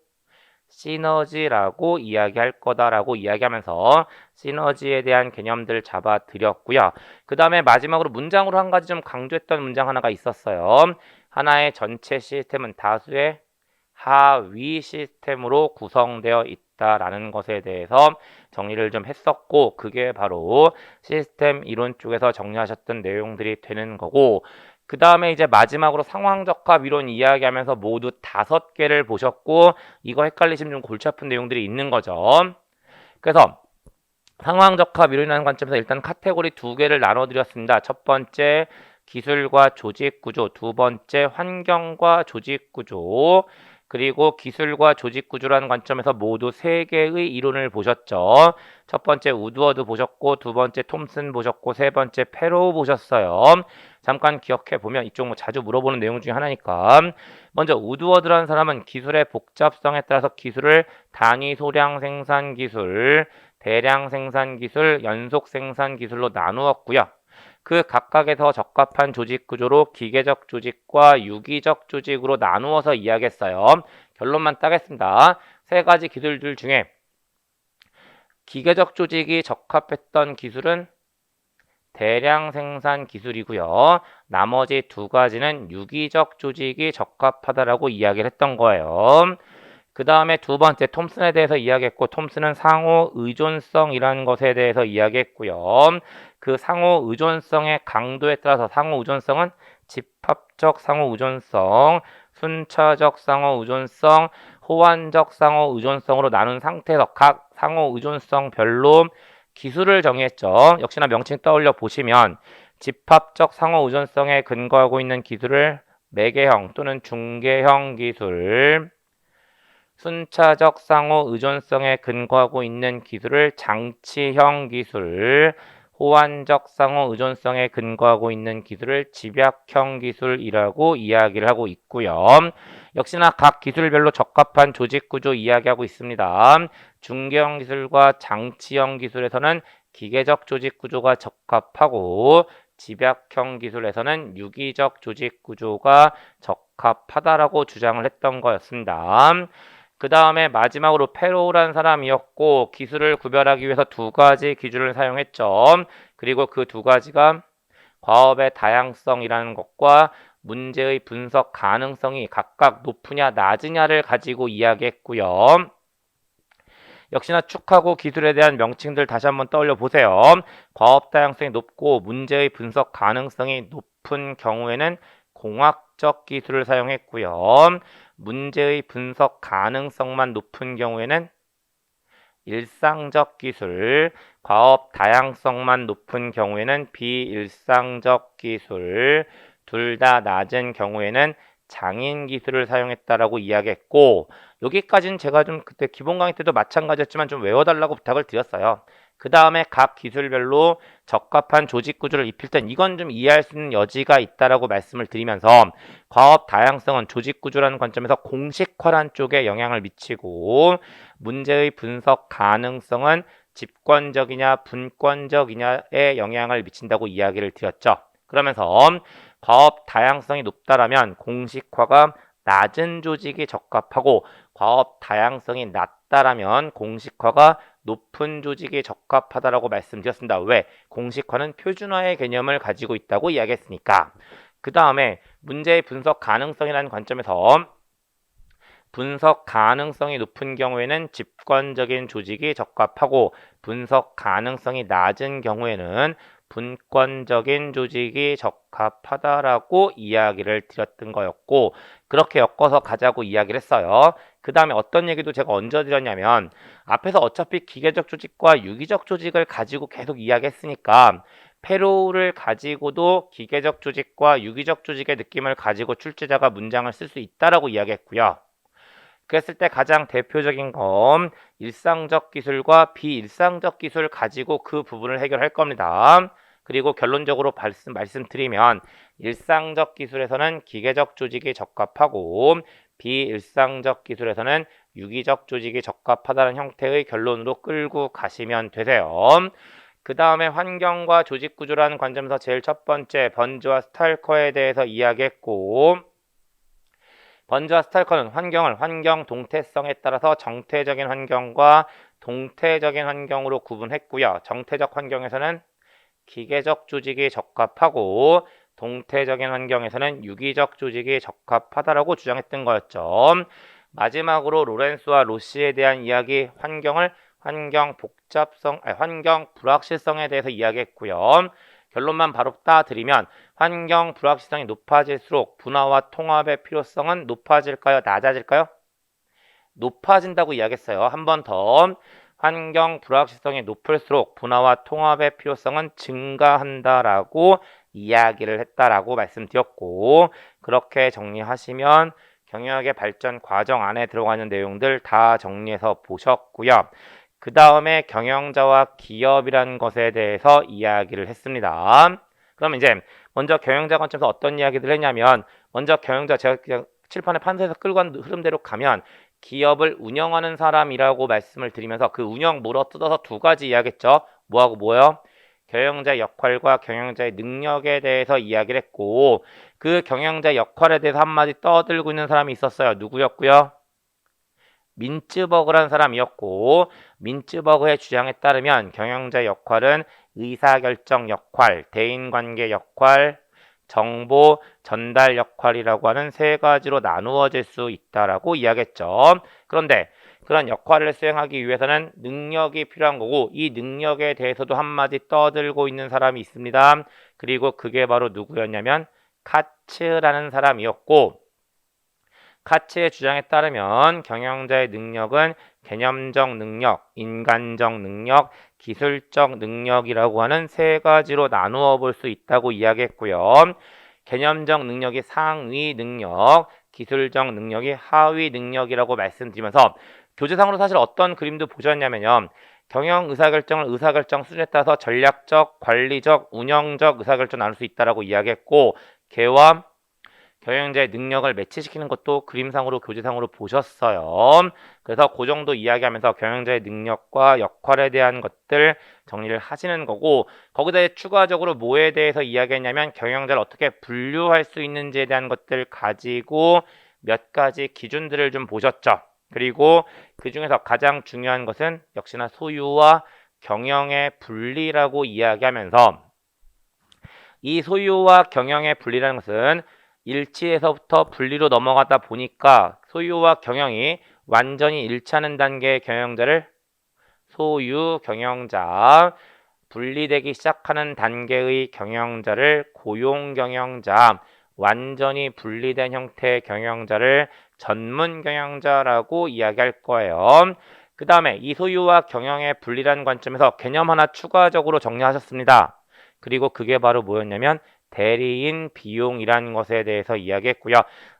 S1: 시너지라고 이야기할 거다라고 이야기하면서 시너지에 대한 개념들 잡아 드렸고요. 그 다음에 마지막으로 문장으로 한 가지 좀 강조했던 문장 하나가 있었어요. 하나의 전체 시스템은 다수의 하위 시스템으로 구성되어 있다라는 것에 대해서 정리를 좀 했었고, 그게 바로 시스템 이론 쪽에서 정리하셨던 내용들이 되는 거고, 그 다음에 이제 마지막으로 상황적합 이론 이야기하면서 모두 5개를 보셨고, 이거 헷갈리시면 좀 골치 아픈 내용들이 있는 거죠. 그래서 상황적합 이론이라는 관점에서 일단 카테고리 2개를 나눠드렸습니다. 첫 번째 기술과 조직구조, 두 번째 환경과 조직구조, 그리고 기술과 조직구조라는 관점에서 모두 3개의 이론을 보셨죠. 첫 번째 우드워드 보셨고, 두 번째 톰슨 보셨고, 세 번째 페로우 보셨어요. 잠깐 기억해 보면 이쪽 뭐 자주 물어보는 내용 중에 하나니까. 먼저 우드워드라는 사람은 기술의 복잡성에 따라서 기술을 단위 소량 생산 기술, 대량 생산 기술, 연속 생산 기술로 나누었고요. 그 각각에서 적합한 조직 구조로 기계적 조직과 유기적 조직으로 나누어서 이야기했어요. 결론만 따겠습니다. 3가지 기술들 중에 기계적 조직이 적합했던 기술은 대량 생산 기술이고요. 나머지 2가지는 유기적 조직이 적합하다라고 이야기를 했던 거예요. 그 다음에 두 번째 톰슨에 대해서 이야기했고, 톰슨은 상호 의존성이라는 것에 대해서 이야기했고요. 그 상호 의존성의 강도에 따라서 상호 의존성은 집합적 상호 의존성, 순차적 상호 의존성, 호환적 상호 의존성으로 나눈 상태에서 각 상호 의존성별로 기술을 정의했죠. 역시나 명칭 떠올려 보시면 집합적 상호 의존성에 근거하고 있는 기술을 매개형 또는 중개형 기술, 순차적 상호 의존성에 근거하고 있는 기술을 장치형 기술, 호환적 상호 의존성에 근거하고 있는 기술을 집약형 기술이라고 이야기를 하고 있고요. 역시나 각 기술별로 적합한 조직 구조 이야기하고 있습니다. 중개형 기술과 장치형 기술에서는 기계적 조직 구조가 적합하고, 집약형 기술에서는 유기적 조직 구조가 적합하다라고 주장을 했던 거였습니다. 그 다음에 마지막으로 페로우라는 사람이었고 기술을 구별하기 위해서 두 가지 기준을 사용했죠. 그리고 그 두 가지가 과업의 다양성이라는 것과 문제의 분석 가능성이 각각 높으냐 낮으냐를 가지고 이야기했고요. 역시나 축하고 기술에 대한 명칭들 다시 한번 떠올려 보세요. 과업 다양성이 높고 문제의 분석 가능성이 높은 경우에는 공학적 기술을 사용했고요. 문제의 분석 가능성만 높은 경우에는 일상적 기술, 과업 다양성만 높은 경우에는 비일상적 기술, 둘 다 낮은 경우에는 장인 기술을 사용했다라고 이야기했고, 여기까지는 제가 좀 그때 기본 강의 때도 마찬가지였지만 좀 외워달라고 부탁을 드렸어요. 그 다음에 각 기술별로 적합한 조직 구조를 입힐 땐 이건 좀 이해할 수 있는 여지가 있다라고 말씀을 드리면서 과업 다양성은 조직 구조라는 관점에서 공식화란 쪽에 영향을 미치고 문제의 분석 가능성은 집권적이냐 분권적이냐에 영향을 미친다고 이야기를 드렸죠. 그러면서 과업 다양성이 높다라면 공식화가 낮은 조직이 적합하고 과업 다양성이 낮다라면 공식화가 높은 조직이 적합하다라고 말씀드렸습니다. 왜? 공식화는 표준화의 개념을 가지고 있다고 이야기했으니까. 그 다음에 문제의 분석 가능성이라는 관점에서 분석 가능성이 높은 경우에는 집권적인 조직이 적합하고 분석 가능성이 낮은 경우에는 분권적인 조직이 적합하다라고 이야기를 드렸던 거였고 그렇게 엮어서 가자고 이야기를 했어요. 그 다음에 어떤 얘기도 제가 얹어드렸냐면 앞에서 어차피 기계적 조직과 유기적 조직을 가지고 계속 이야기했으니까 페로우를 가지고도 기계적 조직과 유기적 조직의 느낌을 가지고 출제자가 문장을 쓸 수 있다라고 이야기했고요. 그랬을 때 가장 대표적인 건 일상적 기술과 비일상적 기술을 가지고 그 부분을 해결할 겁니다. 그리고 결론적으로 말씀드리면 일상적 기술에서는 기계적 조직이 적합하고 비일상적 기술에서는 유기적 조직이 적합하다는 형태의 결론으로 끌고 가시면 되세요. 그 다음에 환경과 조직 구조라는 관점에서 제일 첫 번째 번즈와 스탈커에 대해서 이야기했고 번즈와 스탈커는 환경을 환경 동태성에 따라서 정태적인 환경과 동태적인 환경으로 구분했고요. 정태적 환경에서는 기계적 조직이 적합하고 동태적인 환경에서는 유기적 조직이 적합하다라고 주장했던 거였죠. 마지막으로 로렌스와 로시에 대한 이야기 환경 불확실성에 대해서 이야기했고요. 결론만 바로 따드리면 환경 불확실성이 높아질수록 분화와 통합의 필요성은 높아질까요? 낮아질까요? 높아진다고 이야기했어요. 한 번 더. 환경 불확실성이 높을수록 분화와 통합의 필요성은 증가한다라고 이야기를 했다라고 말씀드렸고 그렇게 정리하시면 경영학의 발전 과정 안에 들어가는 내용들 다 정리해서 보셨고요. 그 다음에 경영자와 기업이라는 것에 대해서 이야기를 했습니다. 그럼 이제 먼저 경영자 관점에서 어떤 이야기를 했냐면 먼저 경영자 제가 그냥 칠판에 판서에서 끌고 간 흐름대로 가면 기업을 운영하는 사람이라고 말씀을 드리면서 그 운영 물어 뜯어서 두 가지 이야기했죠. 뭐하고 뭐요? 경영자의 역할과 경영자의 능력에 대해서 이야기를 했고 그 경영자의 역할에 대해서 한마디 떠들고 있는 사람이 있었어요. 누구였고요? 민츠버그라는 사람이었고 민츠버그의 주장에 따르면 경영자의 역할은 의사결정 역할, 대인관계 역할, 정보 전달 역할이라고 하는 세 가지로 나누어질 수 있다라고 이야기했죠. 그런데 그런 역할을 수행하기 위해서는 능력이 필요한 거고 이 능력에 대해서도 한마디 떠들고 있는 사람이 있습니다. 그리고 그게 바로 누구였냐면 카츠라는 사람이었고 카츠의 주장에 따르면 경영자의 능력은 개념적 능력, 인간적 능력, 기술적 능력이라고 하는 세 가지로 나누어 볼 수 있다고 이야기했고요. 개념적 능력이 상위 능력, 기술적 능력이 하위 능력이라고 말씀드리면서 교재상으로 사실 어떤 그림도 보셨냐면요. 경영 의사결정을 의사결정 수준에 따라서 전략적, 관리적, 운영적 의사결정 나눌 수 있다라고 이야기했고 개와 경영자의 능력을 매치시키는 것도 그림상으로 교재상으로 보셨어요. 그래서 그 정도 이야기하면서 경영자의 능력과 역할에 대한 것들 정리를 하시는 거고 거기다 추가적으로 뭐에 대해서 이야기했냐면 경영자를 어떻게 분류할 수 있는지에 대한 것들 가지고 몇 가지 기준들을 좀 보셨죠. 그리고 그 중에서 가장 중요한 것은 역시나 소유와 경영의 분리라고 이야기하면서 이 소유와 경영의 분리라는 것은 일치에서부터 분리로 넘어가다 보니까 소유와 경영이 완전히 일치하는 단계의 경영자를 소유 경영자, 분리되기 시작하는 단계의 경영자를 고용 경영자, 완전히 분리된 형태의 경영자를 전문 경영자라고 이야기할 거예요. 그 다음에 이 소유와 경영의 분리라는 관점에서 개념 하나 추가적으로 정리하셨습니다. 그리고 그게 바로 뭐였냐면 대리인 비용이라는 것에 대해서 이야기했고요.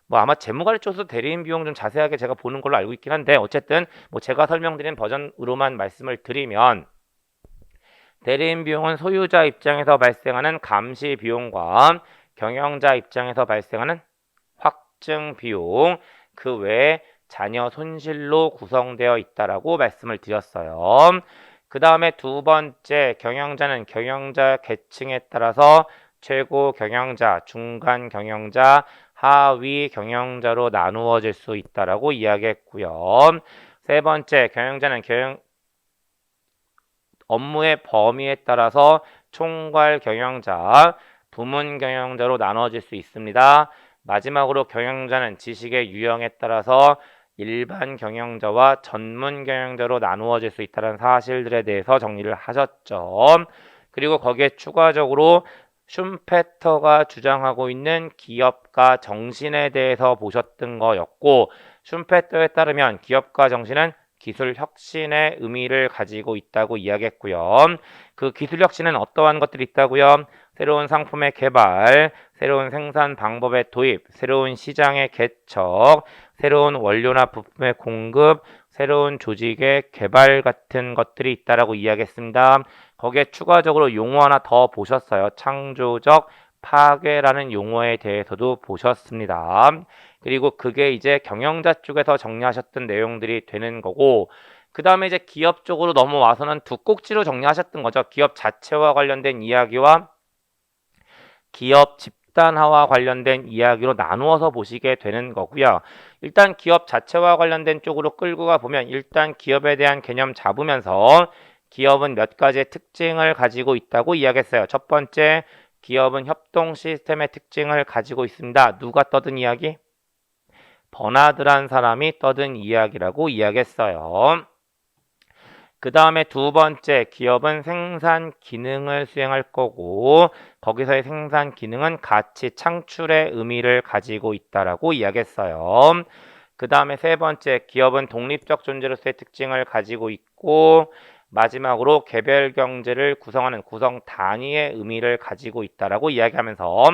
S1: 뭐 아마 재무관리청에서 대리인 비용 좀 자세하게 제가 보는 걸로 알고 있긴 한데 어쨌든 뭐 제가 설명드린 버전으로만 말씀을 드리면 대리인 비용은 소유자 입장에서 발생하는 감시 비용과 경영자 입장에서 발생하는 확증 비용, 그 외에 자녀 손실로 구성되어 있다라고 말씀을 드렸어요. 그 다음에 두 번째, 경영자는 경영자 계층에 따라서 최고 경영자, 중간 경영자, 하위 경영자로 나누어질 수 있다라고 이야기했고요. 세 번째, 경영자는 업무의 범위에 따라서 총괄 경영자, 부문 경영자로 나눠질 수 있습니다. 마지막으로 경영자는 지식의 유형에 따라서 일반 경영자와 전문 경영자로 나누어질 수 있다는 사실들에 대해서 정리를 하셨죠. 그리고 거기에 추가적으로 슌페터가 주장하고 있는 기업가 정신에 대해서 보셨던 거였고, 슌페터에 따르면 기업가 정신은 기술 혁신의 의미를 가지고 있다고 이야기했고요. 그 기술 혁신은 어떠한 것들이 있다고요? 새로운 상품의 개발, 새로운 생산 방법의 도입, 새로운 시장의 개척, 새로운 원료나 부품의 공급, 새로운 조직의 개발 같은 것들이 있다라고 이야기했습니다. 거기에 추가적으로 용어 하나 더 보셨어요. 창조적 파괴라는 용어에 대해서도 보셨습니다. 그리고 그게 이제 경영자 쪽에서 정리하셨던 내용들이 되는 거고, 그 다음에 이제 기업 쪽으로 넘어와서는 두 꼭지로 정리하셨던 거죠. 기업 자체와 관련된 이야기와 기업 집단화와 관련된 이야기로 나누어서 보시게 되는 거고요. 일단 기업 자체와 관련된 쪽으로 끌고 가보면 일단 기업에 대한 개념 잡으면서 기업은 몇 가지의 특징을 가지고 있다고 이야기했어요. 첫 번째, 기업은 협동 시스템의 특징을 가지고 있습니다. 누가 떠든 이야기? 버나드란 사람이 떠든 이야기라고 이야기했어요. 그 다음에 두 번째, 기업은 생산 기능을 수행할 거고 거기서의 생산 기능은 가치 창출의 의미를 가지고 있다라고 이야기했어요. 그 다음에 세 번째, 기업은 독립적 존재로서의 특징을 가지고 있고 마지막으로 개별 경제를 구성하는 구성 단위의 의미를 가지고 있다라고 이야기하면서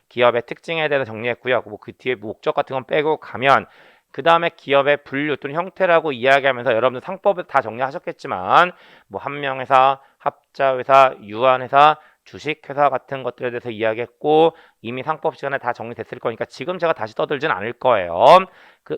S1: 기업의 특징에 대해서 정리했고요. 뭐 그 뒤에 목적 같은 건 빼고 가면 그 다음에 기업의 분류 또는 형태라고 이야기하면서 여러분들 상법을 다 정리하셨겠지만 뭐 한명회사, 합자회사, 유한회사, 주식회사 같은 것들에 대해서 이야기했고 이미 상법 시간에 다 정리됐을 거니까 지금 제가 다시 떠들진 않을 거예요.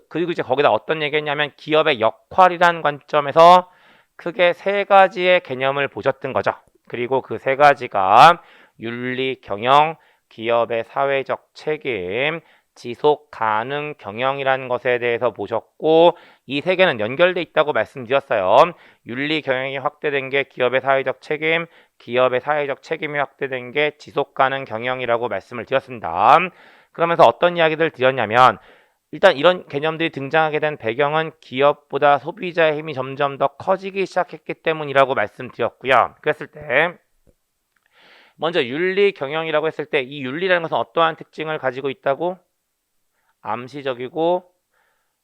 S1: 그리고 이제 거기다 어떤 얘기했냐면 기업의 역할이라는 관점에서 크게 세 가지의 개념을 보셨던 거죠. 그리고 그 세 가지가 윤리 경영, 기업의 사회적 책임, 지속 가능 경영이라는 것에 대해서 보셨고 이 세 개는 연결돼 있다고 말씀드렸어요. 윤리 경영이 확대된 게 기업의 사회적 책임, 기업의 사회적 책임이 확대된 게 지속 가능 경영이라고 말씀을 드렸습니다. 그러면서 어떤 이야기를 드렸냐면 일단 이런 개념들이 등장하게 된 배경은 기업보다 소비자의 힘이 점점 더 커지기 시작했기 때문이라고 말씀드렸고요. 그랬을 때 먼저 윤리 경영이라고 했을 때 이 윤리라는 것은 어떠한 특징을 가지고 있다고? 암시적이고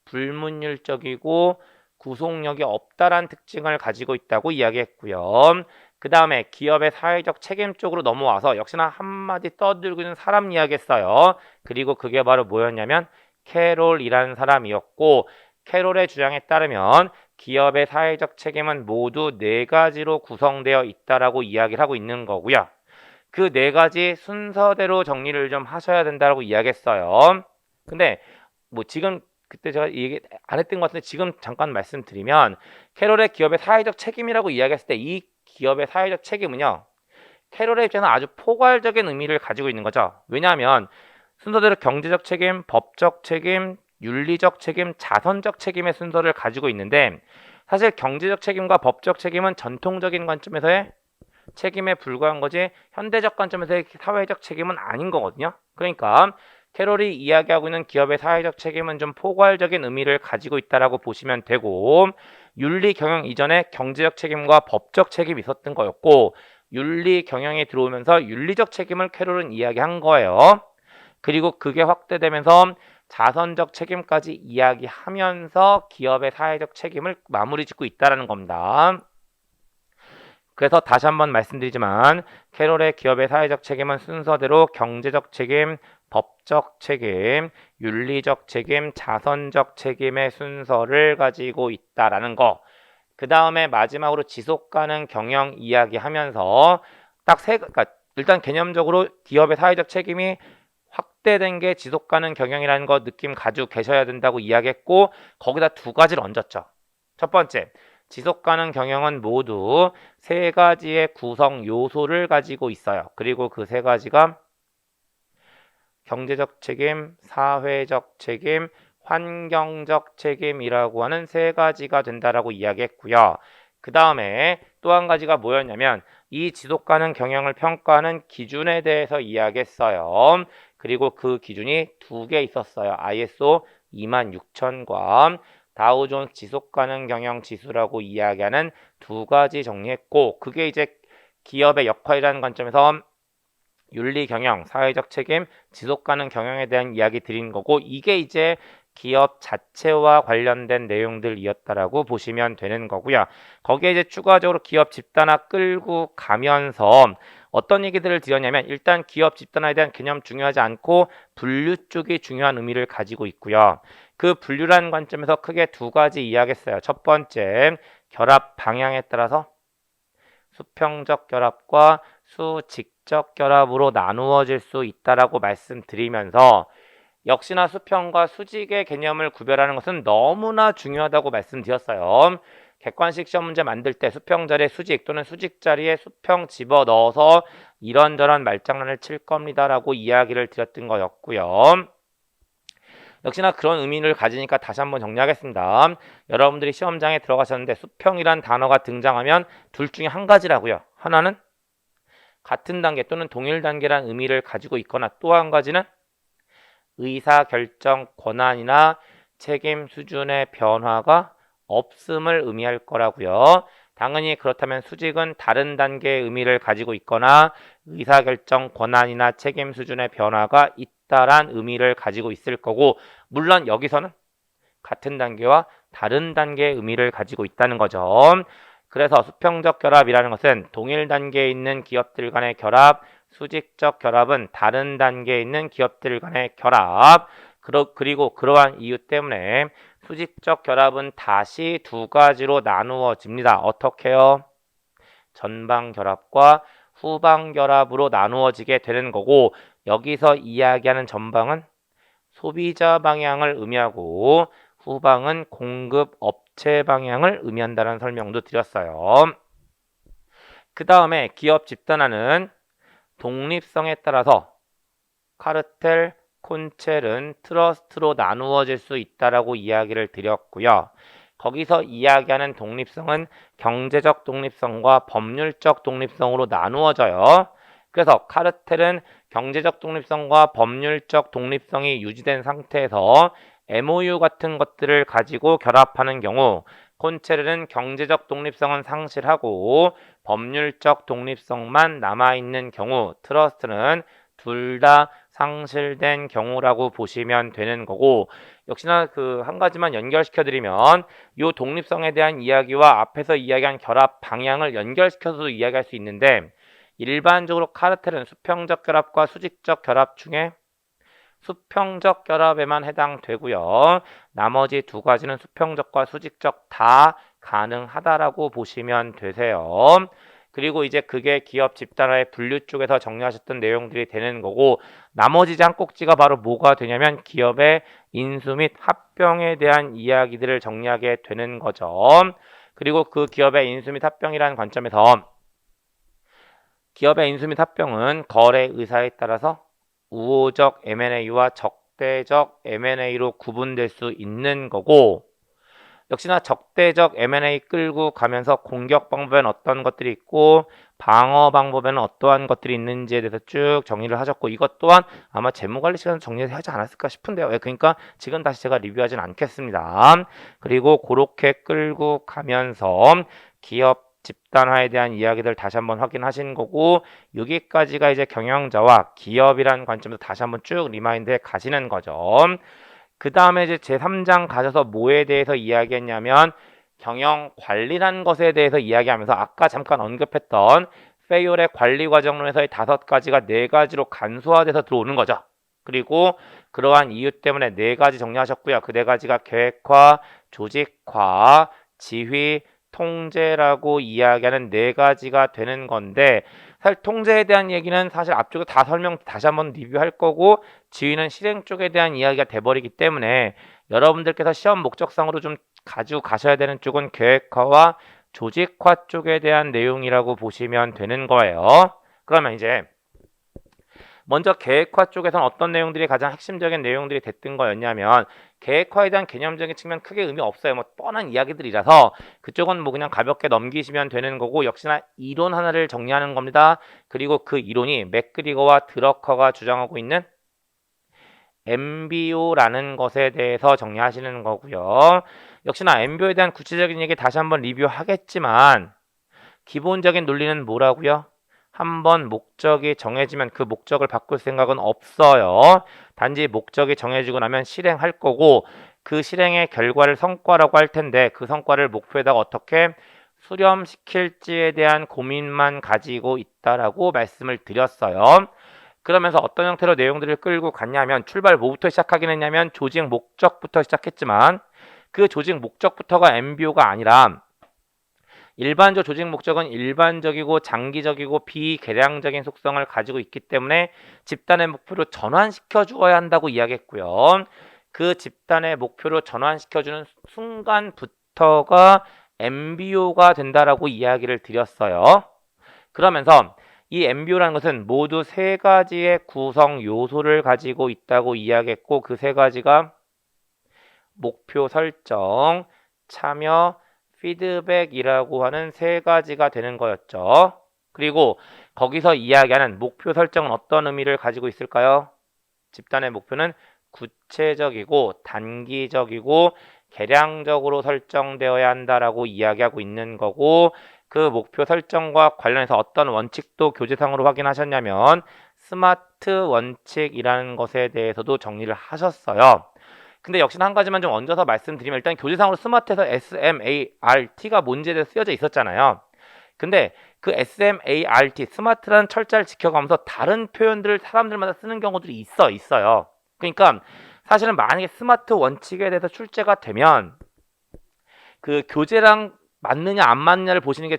S1: 불문율적이고 구속력이 없다란 특징을 가지고 있다고 이야기했고요. 그 다음에 기업의 사회적 책임 쪽으로 넘어와서 역시나 한마디 떠들고 있는 사람 이야기했어요. 그리고 그게 바로 뭐였냐면 캐롤이라는 사람이었고 캐롤의 주장에 따르면 기업의 사회적 책임은 모두 네 가지로 구성되어 있다라고 이야기를 하고 있는 거고요. 그 네 가지 순서대로 정리를 좀 하셔야 된다고 이야기했어요. 근데 뭐 지금 그때 제가 얘기 안 했던 것 같은데 지금 잠깐 말씀드리면 캐롤의 기업의 사회적 책임이라고 이야기했을 때 이 기업의 사회적 책임은요. 캐롤의 입장에서 아주 포괄적인 의미를 가지고 있는 거죠. 왜냐하면 순서대로 경제적 책임, 법적 책임, 윤리적 책임, 자선적 책임의 순서를 가지고 있는데 사실 경제적 책임과 법적 책임은 전통적인 관점에서의 책임에 불과한 거지 현대적 관점에서의 사회적 책임은 아닌 거거든요. 그러니까 캐롤이 이야기하고 있는 기업의 사회적 책임은 좀 포괄적인 의미를 가지고 있다라고 보시면 되고 윤리 경영 이전에 경제적 책임과 법적 책임이 있었던 거였고 윤리 경영에 들어오면서 윤리적 책임을 캐롤은 이야기한 거예요. 그리고 그게 확대되면서 자선적 책임까지 이야기하면서 기업의 사회적 책임을 마무리 짓고 있다는 겁니다. 그래서 다시 한번 말씀드리지만 캐롤의 기업의 사회적 책임은 순서대로 경제적 책임, 법적 책임, 윤리적 책임, 자선적 책임의 순서를 가지고 있다라는 거. 그 다음에 마지막으로 지속 가능 경영 이야기하면서 그러니까 일단 개념적으로 기업의 사회적 책임이 확대된 게 지속 가능 경영이라는 거 느낌 가지고 계셔야 된다고 이야기했고 거기다 두 가지를 얹었죠. 첫 번째, 지속 가능 경영은 모두 세 가지의 구성 요소를 가지고 있어요. 그리고 그 세 가지가 경제적 책임, 사회적 책임, 환경적 책임이라고 하는 세 가지가 된다라고 이야기했고요. 그 다음에 또 한 가지가 뭐였냐면 이 지속 가능 경영을 평가하는 기준에 대해서 이야기했어요. 그리고 그 기준이 두 개 있었어요. ISO 26000과 다우존스 지속 가능 경영 지수라고 이야기하는 두 가지 정리했고 그게 이제 기업의 역할이라는 관점에서 윤리 경영, 사회적 책임, 지속 가능 경영에 대한 이야기 드린 거고 이게 이제 기업 자체와 관련된 내용들이었다라고 보시면 되는 거고요. 거기에 이제 추가적으로 기업 집단화 끌고 가면서 어떤 얘기들을 드렸냐면 일단 기업 집단화에 대한 개념 중요하지 않고 분류 쪽이 중요한 의미를 가지고 있고요. 그 분류라는 관점에서 크게 두 가지 이야기했어요. 첫 번째, 결합 방향에 따라서 수평적 결합과 수직적 결합으로 나누어질 수 있다라고 말씀드리면서 역시나 수평과 수직의 개념을 구별하는 것은 너무나 중요하다고 말씀드렸어요. 객관식 시험 문제 만들 때 수평 자리에 수직 또는 수직 자리에 수평 집어넣어서 이런저런 말장난을 칠 겁니다라고 이야기를 드렸던 거였고요. 역시나 그런 의미를 가지니까 다시 한번 정리하겠습니다. 여러분들이 시험장에 들어가셨는데 수평이란 단어가 등장하면 둘 중에 한 가지라고요. 하나는 같은 단계 또는 동일 단계란 의미를 가지고 있거나 또 한 가지는 의사결정 권한이나 책임 수준의 변화가 없음을 의미할 거라고요. 당연히 그렇다면 수직은 다른 단계의 의미를 가지고 있거나 의사결정 권한이나 책임 수준의 변화가 있다란 의미를 가지고 있을 거고 물론 여기서는 같은 단계와 다른 단계의 의미를 가지고 있다는 거죠. 그래서 수평적 결합이라는 것은 동일 단계에 있는 기업들 간의 결합, 수직적 결합은 다른 단계에 있는 기업들 간의 결합, 그리고 그러한 이유 때문에 수직적 결합은 다시 두 가지로 나누어집니다. 어떻게요? 전방 결합과 후방 결합으로 나누어지게 되는 거고 여기서 이야기하는 전방은 소비자 방향을 의미하고 후방은 공급 업체 방향을 의미한다는 설명도 드렸어요. 그 다음에 기업 집단화는 독립성에 따라서 카르텔, 콘첼은 트러스트로 나누어질 수 있다라고 이야기를 드렸고요. 거기서 이야기하는 독립성은 경제적 독립성과 법률적 독립성으로 나누어져요. 그래서 카르텔은 경제적 독립성과 법률적 독립성이 유지된 상태에서 MOU 같은 것들을 가지고 결합하는 경우 콘체르는 경제적 독립성은 상실하고 법률적 독립성만 남아있는 경우 트러스트는 둘 다 상실된 경우라고 보시면 되는 거고 역시나 그 한 가지만 연결시켜 드리면 이 독립성에 대한 이야기와 앞에서 이야기한 결합 방향을 연결시켜서도 이야기할 수 있는데 일반적으로 카르텔은 수평적 결합과 수직적 결합 중에 수평적 결합에만 해당되고요. 나머지 두 가지는 수평적과 수직적 다 가능하다라고 보시면 되세요. 그리고 이제 그게 기업 집단화의 분류 쪽에서 정리하셨던 내용들이 되는 거고 나머지 장꼭지가 바로 뭐가 되냐면 기업의 인수 및 합병에 대한 이야기들을 정리하게 되는 거죠. 그리고 그 기업의 인수 및 합병이라는 관점에서 기업의 인수 및 합병은 거래 의사에 따라서 우호적 M&A와 적대적 M&A로 구분될 수 있는 거고, 역시나 적대적 M&A 끌고 가면서 공격 방법에는 어떤 것들이 있고 방어 방법에는 어떠한 것들이 있는지에 대해서 쭉 정리를 하셨고, 이것 또한 아마 재무관리 시간에 정리를 하지 않았을까 싶은데요. 그러니까 지금 다시 제가 리뷰하진 않겠습니다. 그리고 그렇게 끌고 가면서 기업 집단화에 대한 이야기들 다시 한번 확인하신 거고, 여기까지가 이제 경영자와 기업이라는 관점에서 다시 한번 쭉 리마인드해 가시는 거죠. 그 다음에 이제 제3장 가셔서 뭐에 대해서 이야기했냐면 경영 관리라는 것에 대해서 이야기하면서 아까 잠깐 언급했던 페이올의 관리 과정론에서의 5가지가 4가지로 간소화돼서 들어오는 거죠. 그리고 그러한 이유 때문에 4가지 정리하셨고요. 그 4가지가 계획화, 조직화, 지휘, 통제라고 이야기하는 4가지가 되는 건데, 사실 통제에 대한 얘기는 사실 앞쪽에 다 설명 다시 한번 리뷰할 거고, 지휘는 실행 쪽에 대한 이야기가 돼버리기 때문에 여러분들께서 시험 목적상으로 좀 가지고 가셔야 되는 쪽은 계획화와 조직화 쪽에 대한 내용이라고 보시면 되는 거예요. 그러면 이제 먼저 계획화 쪽에서는 어떤 내용들이 가장 핵심적인 내용들이 됐던 거였냐면, 계획화에 대한 개념적인 측면 크게 의미 없어요. 뭐 뻔한 이야기들이라서 그쪽은 뭐 그냥 가볍게 넘기시면 되는 거고, 역시나 이론 하나를 정리하는 겁니다. 그리고 그 이론이 맥그리거와 드러커가 주장하고 있는 MBO라는 것에 대해서 정리하시는 거고요. 역시나 MBO에 대한 구체적인 얘기 다시 한번 리뷰하겠지만, 기본적인 논리는 뭐라고요? 한번 목적이 정해지면 그 목적을 바꿀 생각은 없어요. 단지 목적이 정해지고 나면 실행할 거고, 그 실행의 결과를 성과라고 할 텐데, 그 성과를 목표에다가 어떻게 수렴시킬지에 대한 고민만 가지고 있다라고 말씀을 드렸어요. 그러면서 어떤 형태로 내용들을 끌고 갔냐면, 출발 뭐부터 시작하긴 했냐면 조직 목적부터 시작했지만, 그 조직 목적부터가 MBO가 아니라 일반적 조직 목적은 일반적이고 장기적이고 비계량적인 속성을 가지고 있기 때문에 집단의 목표로 전환시켜 주어야 한다고 이야기했고요. 그 집단의 목표로 전환시켜주는 순간부터가 MBO가 된다라고 이야기를 드렸어요. 그러면서 이 MBO라는 것은 모두 3가지의 구성 요소를 가지고 있다고 이야기했고, 그 3가지가 목표 설정, 참여, 피드백이라고 하는 3가지가 되는 거였죠. 그리고 거기서 이야기하는 목표 설정은 어떤 의미를 가지고 있을까요? 집단의 목표는 구체적이고 단기적이고 계량적으로 설정되어야 한다라고 이야기하고 있는 거고, 그 목표 설정과 관련해서 어떤 원칙도 교재상으로 확인하셨냐면 스마트 원칙이라는 것에 대해서도 정리를 하셨어요. 근데 역시나 한 가지만 좀 얹어서 말씀드리면, 일단 교재상으로 스마트에서 SMART가 뭔지에 대해서 쓰여져 있었잖아요. 근데 그 SMART, 스마트라는 철자를 지켜가면서 다른 표현들을 사람들마다 쓰는 경우들이 있어요. 그러니까 사실은 만약에 스마트 원칙에 대해서 출제가 되면 그 교재랑 맞느냐 안 맞느냐를 보시는 게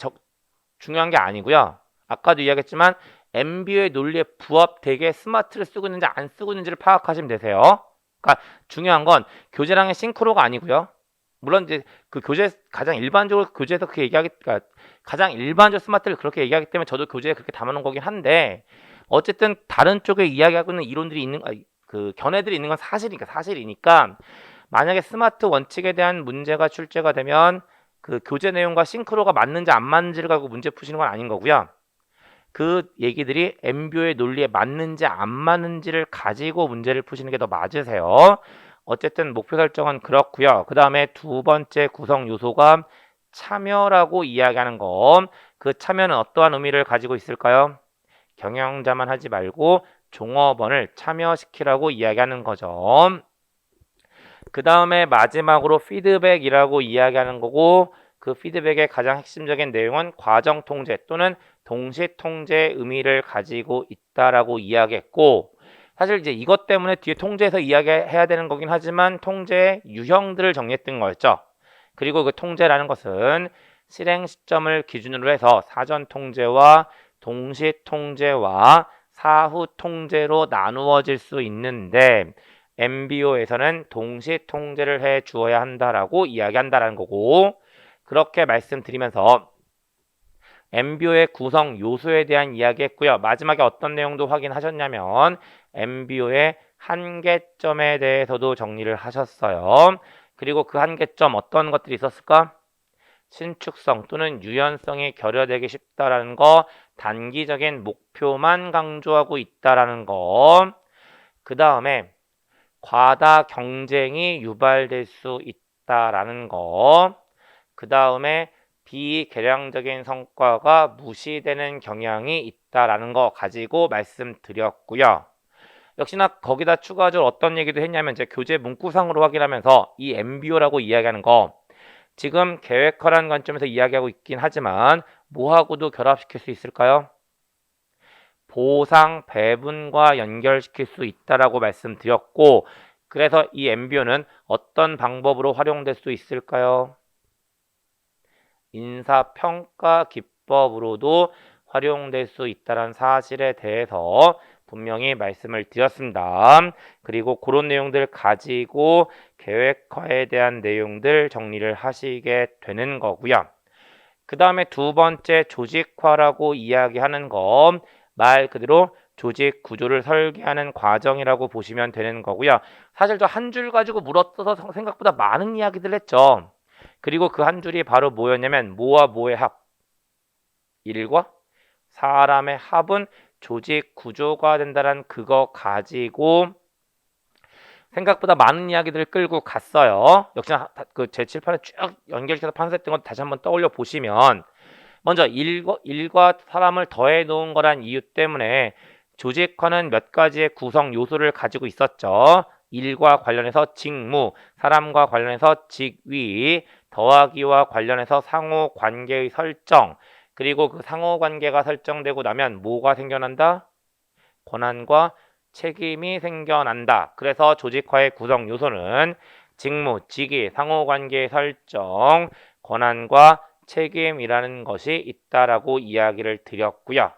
S1: 중요한 게 아니고요. 아까도 이야기했지만 MBO의 논리에 부합되게 스마트를 쓰고 있는지 안 쓰고 있는지를 파악하시면 되세요. 그러니까 중요한 건 교재랑의 싱크로가 아니고요. 물론 이제 그 교재 가장 일반적으로 교재에서 그렇게 얘기하기, 그러니까 가장 일반적 스마트를 그렇게 얘기하기 때문에 저도 교재에 그렇게 담아놓은 거긴 한데, 어쨌든 다른 쪽에 이야기하고 있는 이론들이 있는, 그 견해들이 있는 건 사실이니까 만약에 스마트 원칙에 대한 문제가 출제가 되면 그 교재 내용과 싱크로가 맞는지 안 맞는지를 가지고 문제 푸시는 건 아닌 거고요. 그 얘기들이 MBO의 논리에 맞는지 안 맞는지를 가지고 문제를 푸시는 게 더 맞으세요. 어쨌든 목표 설정은 그렇고요. 그 다음에 2번째 구성 요소가 참여라고 이야기하는 거. 그 참여는 어떠한 의미를 가지고 있을까요? 경영자만 하지 말고 종업원을 참여시키라고 이야기하는 거죠. 그 다음에 마지막으로 피드백이라고 이야기하는 거고, 그 피드백의 가장 핵심적인 내용은 과정 통제 또는 동시 통제의 의미를 가지고 있다라고 이야기했고, 사실 이제 이것 때문에 뒤에 통제에서 이야기해야 되는 거긴 하지만 통제의 유형들을 정리했던 거였죠. 그리고 그 통제라는 것은 실행 시점을 기준으로 해서 사전 통제와 동시 통제와 사후 통제로 나누어질 수 있는데, MBO에서는 동시 통제를 해 주어야 한다라고 이야기한다라는 거고, 그렇게 말씀드리면서 MBO의 구성 요소에 대한 이야기 했고요. 마지막에 어떤 내용도 확인하셨냐면 MBO의 한계점에 대해서도 정리를 하셨어요. 그리고 그 한계점 어떤 것들이 있었을까? 신축성 또는 유연성이 결여되기 쉽다라는 거, 단기적인 목표만 강조하고 있다라는 거, 그 다음에 과다 경쟁이 유발될 수 있다라는 거, 그 다음에 비계량적인 성과가 무시되는 경향이 있다라는 거 가지고 말씀드렸고요. 역시나 거기다 추가적으로 어떤 얘기도 했냐면 이제 교재 문구상으로 확인하면서 이 MBO라고 이야기하는 거 지금 계획화라는 관점에서 이야기하고 있긴 하지만 뭐하고도 결합시킬 수 있을까요? 보상 배분과 연결시킬 수 있다라고 말씀드렸고, 그래서 이 MBO는 어떤 방법으로 활용될 수 있을까요? 인사평가 기법으로도 활용될 수 있다는 사실에 대해서 분명히 말씀을 드렸습니다. 그리고 그런 내용들 가지고 계획화에 대한 내용들 정리를 하시게 되는 거고요. 그 다음에 두 번째 조직화라고 이야기하는 거 말 그대로 조직 구조를 설계하는 과정이라고 보시면 되는 거고요. 사실 저 한 줄 가지고 물어뜯어서 생각보다 많은 이야기들 했죠. 그리고 그 한 줄이 바로 뭐였냐면 뭐와 뭐의 합? 일과 사람의 합은 조직 구조가 된다는 그거 가지고 생각보다 많은 이야기들을 끌고 갔어요. 역시나 그 제 칠판에 쭉 연결시켜서 판서했던 것 다시 한번 떠올려 보시면 먼저 일과 사람을 더해 놓은 거란 이유 때문에 조직화는 몇 가지의 구성 요소를 가지고 있었죠. 일과 관련해서 직무, 사람과 관련해서 직위, 더하기와 관련해서 상호 관계의 설정, 그리고 그 상호 관계가 설정되고 나면 뭐가 생겨난다? 권한과 책임이 생겨난다. 그래서 조직화의 구성 요소는 직무, 직위, 상호 관계의 설정, 권한과 책임이라는 것이 있다라고 이야기를 드렸고요.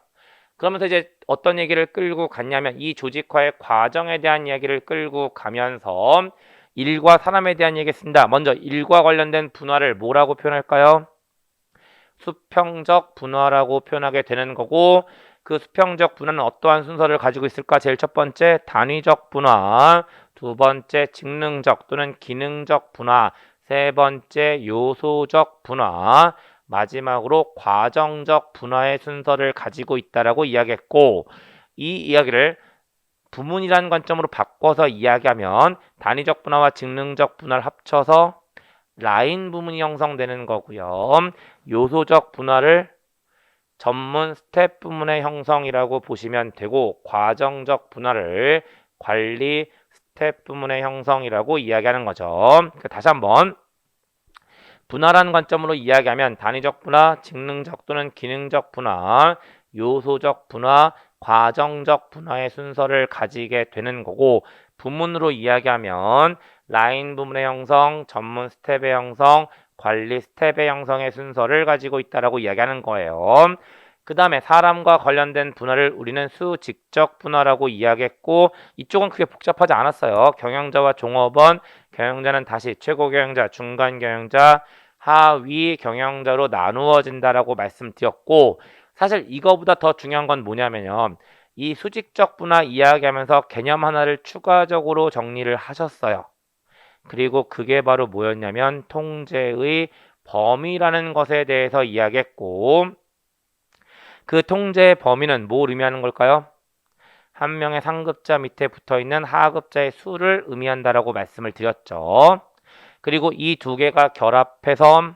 S1: 그러면서 이제 어떤 얘기를 끌고 갔냐면 이 조직화의 과정에 대한 이야기를 끌고 가면서 일과 사람에 대한 얘기했습니다. 먼저 일과 관련된 분화를 뭐라고 표현할까요? 수평적 분화라고 표현하게 되는 거고 그 수평적 분화는 어떠한 순서를 가지고 있을까? 제일 첫 번째 단위적 분화, 두 번째 직능적 또는 기능적 분화, 세 번째 요소적 분화, 마지막으로 과정적 분화의 순서를 가지고 있다라고 이야기했고 이 이야기를 부문이라는 관점으로 바꿔서 이야기하면 단위적 분화와 직능적 분화를 합쳐서 라인 부문이 형성되는 거고요. 요소적 분화를 전문 스텝 부문의 형성이라고 보시면 되고 과정적 분화를 관리 스텝 부문의 형성이라고 이야기하는 거죠. 그러니까 다시 한번 분화라는 관점으로 이야기하면 단위적 분화, 직능적 또는 기능적 분화, 요소적 분화, 과정적 분화의 순서를 가지게 되는 거고 부문으로 이야기하면 라인 부문의 형성, 전문 스텝의 형성, 관리 스텝의 형성의 순서를 가지고 있다라고 이야기하는 거예요. 그 다음에 사람과 관련된 분화를 우리는 수직적 분화라고 이야기했고 이쪽은 크게 복잡하지 않았어요. 경영자와 종업원, 경영자는 다시 최고 경영자, 중간 경영자, 하위 경영자로 나누어진다라고 말씀드렸고 사실 이거보다 더 중요한 건 뭐냐면요. 이 수직적 분화 이야기하면서 개념 하나를 추가적으로 정리를 하셨어요. 그리고 그게 바로 뭐였냐면 통제의 범위라는 것에 대해서 이야기했고 그 통제의 범위는 뭘 의미하는 걸까요? 한 명의 상급자 밑에 붙어있는 하급자의 수를 의미한다라고 말씀을 드렸죠. 그리고 이 두 개가 결합해서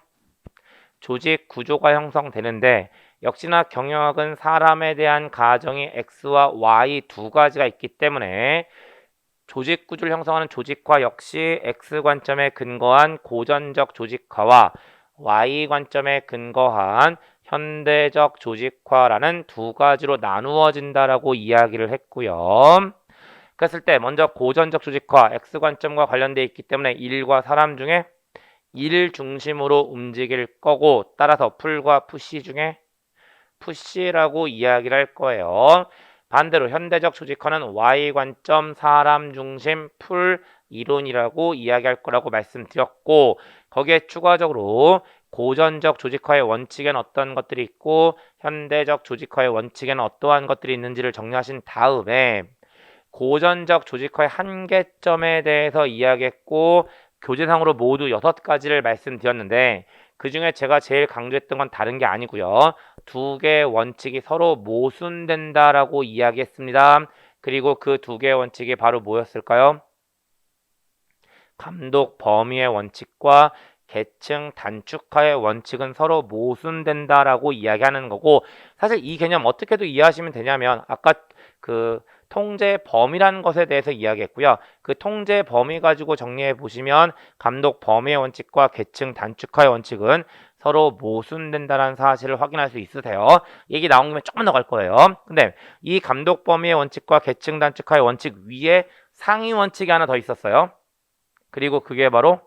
S1: 조직 구조가 형성되는데 역시나 경영학은 사람에 대한 가정이 X와 Y 두 가지가 있기 때문에 조직 구조를 형성하는 조직화 역시 X 관점에 근거한 고전적 조직화와 Y 관점에 근거한 현대적 조직화라는 두 가지로 나누어진다라고 이야기를 했고요. 그랬을 때 먼저 고전적 조직화 X 관점과 관련되어 있기 때문에 일과 사람 중에 일 중심으로 움직일 거고 따라서 풀과 푸시 중에 푸시라고 이야기를 할 거예요. 반대로 현대적 조직화는 Y 관점 사람 중심 풀 이론이라고 이야기할 거라고 말씀드렸고 거기에 추가적으로 고전적 조직화의 원칙에는 어떤 것들이 있고 현대적 조직화의 원칙에는 어떠한 것들이 있는지를 정리하신 다음에 고전적 조직화의 한계점에 대해서 이야기했고 교재상으로 모두 6가지를 말씀드렸는데 그중에 제가 제일 강조했던 건 다른 게 아니고요. 두 개의 원칙이 서로 모순된다라고 이야기했습니다. 그리고 그 두 개의 원칙이 바로 뭐였을까요? 감독 범위의 원칙과 계층 단축화의 원칙은 서로 모순된다라고 이야기하는 거고 사실 이 개념 어떻게도 이해하시면 되냐면 아까 그 통제 범위라는 것에 대해서 이야기했고요. 그 통제 범위 가지고 정리해 보시면 감독 범위의 원칙과 계층 단축화의 원칙은 서로 모순된다는 사실을 확인할 수 있으세요. 얘기 나온 김에 조금 더 갈 거예요. 근데 이 감독 범위의 원칙과 계층 단축화의 원칙 위에 상위 원칙이 하나 더 있었어요. 그리고 그게 바로